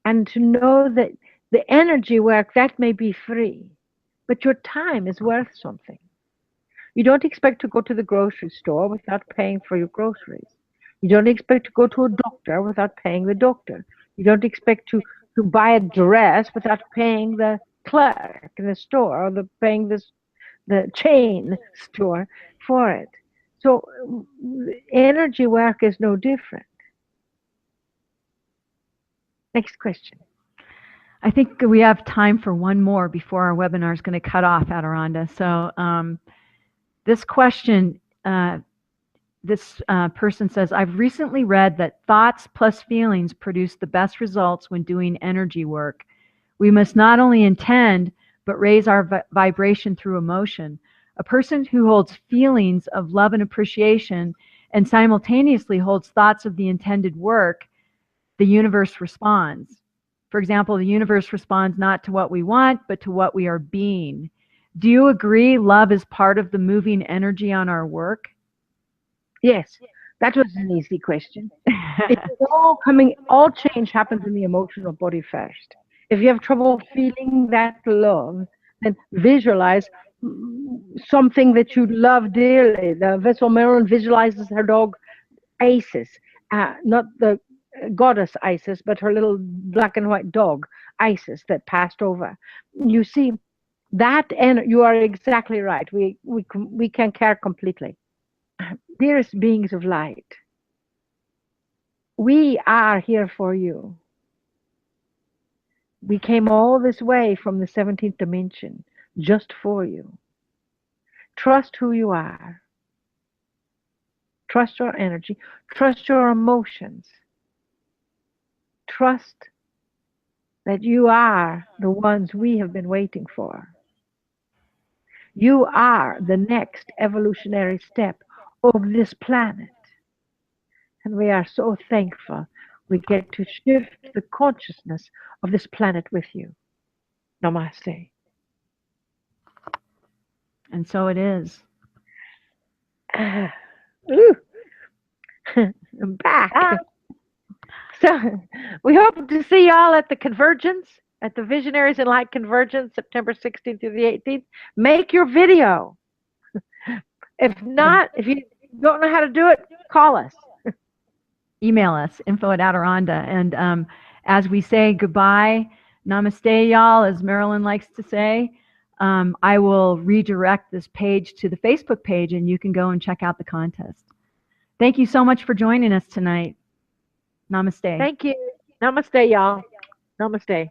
Speaker 2: And to know that the energy work, that may be free, but your time is worth something. You don't expect to go to the grocery store without paying for your groceries. You don't expect to go to a doctor without paying the doctor. You don't expect to buy a dress without paying the clerk in the store or paying the chain store for it. So energy work is no different. Next question.
Speaker 1: I think we have time for one more before our webinar is going to cut off, Adironnda. So this question, this person says, I've recently read that thoughts plus feelings produce the best results when doing energy work. We must not only intend, but raise our vibration through emotion. A person who holds feelings of love and appreciation and simultaneously holds thoughts of the intended work, the universe responds. For example, the universe responds not to what we want, but to what we are being. Do you agree love is part of the moving energy on our work?
Speaker 2: Yes, that was an easy question. All change happens in the emotional body first. If you have trouble feeling that love, then visualize something that you love dearly. The vessel Marilyn visualizes her dog Isis, not the goddess Isis, but her little black and white dog Isis that passed over. You see, and you are exactly right. We can care completely. Dearest beings of light, we are here for you. We came all this way from the 17th dimension just for you. Trust who you are. Trust your energy. Trust your emotions. Trust that you are the ones we have been waiting for. You are the next evolutionary step of this planet. And we are so thankful we get to shift the consciousness of this planet with you. Namaste.
Speaker 1: And so it is.
Speaker 2: I'm back. So we hope to see y'all at the convergence, at the Visionaries in Light Convergence, September 16th through the 18th. Make your video. If not, if you don't know how to do it, call us.
Speaker 1: Email us, info@Adironnda. And as we say goodbye, namaste, y'all, as Marilyn likes to say, I will redirect this page to the Facebook page, and you can go and check out the contest. Thank you so much for joining us tonight. Namaste.
Speaker 2: Thank you. Namaste, y'all. Namaste.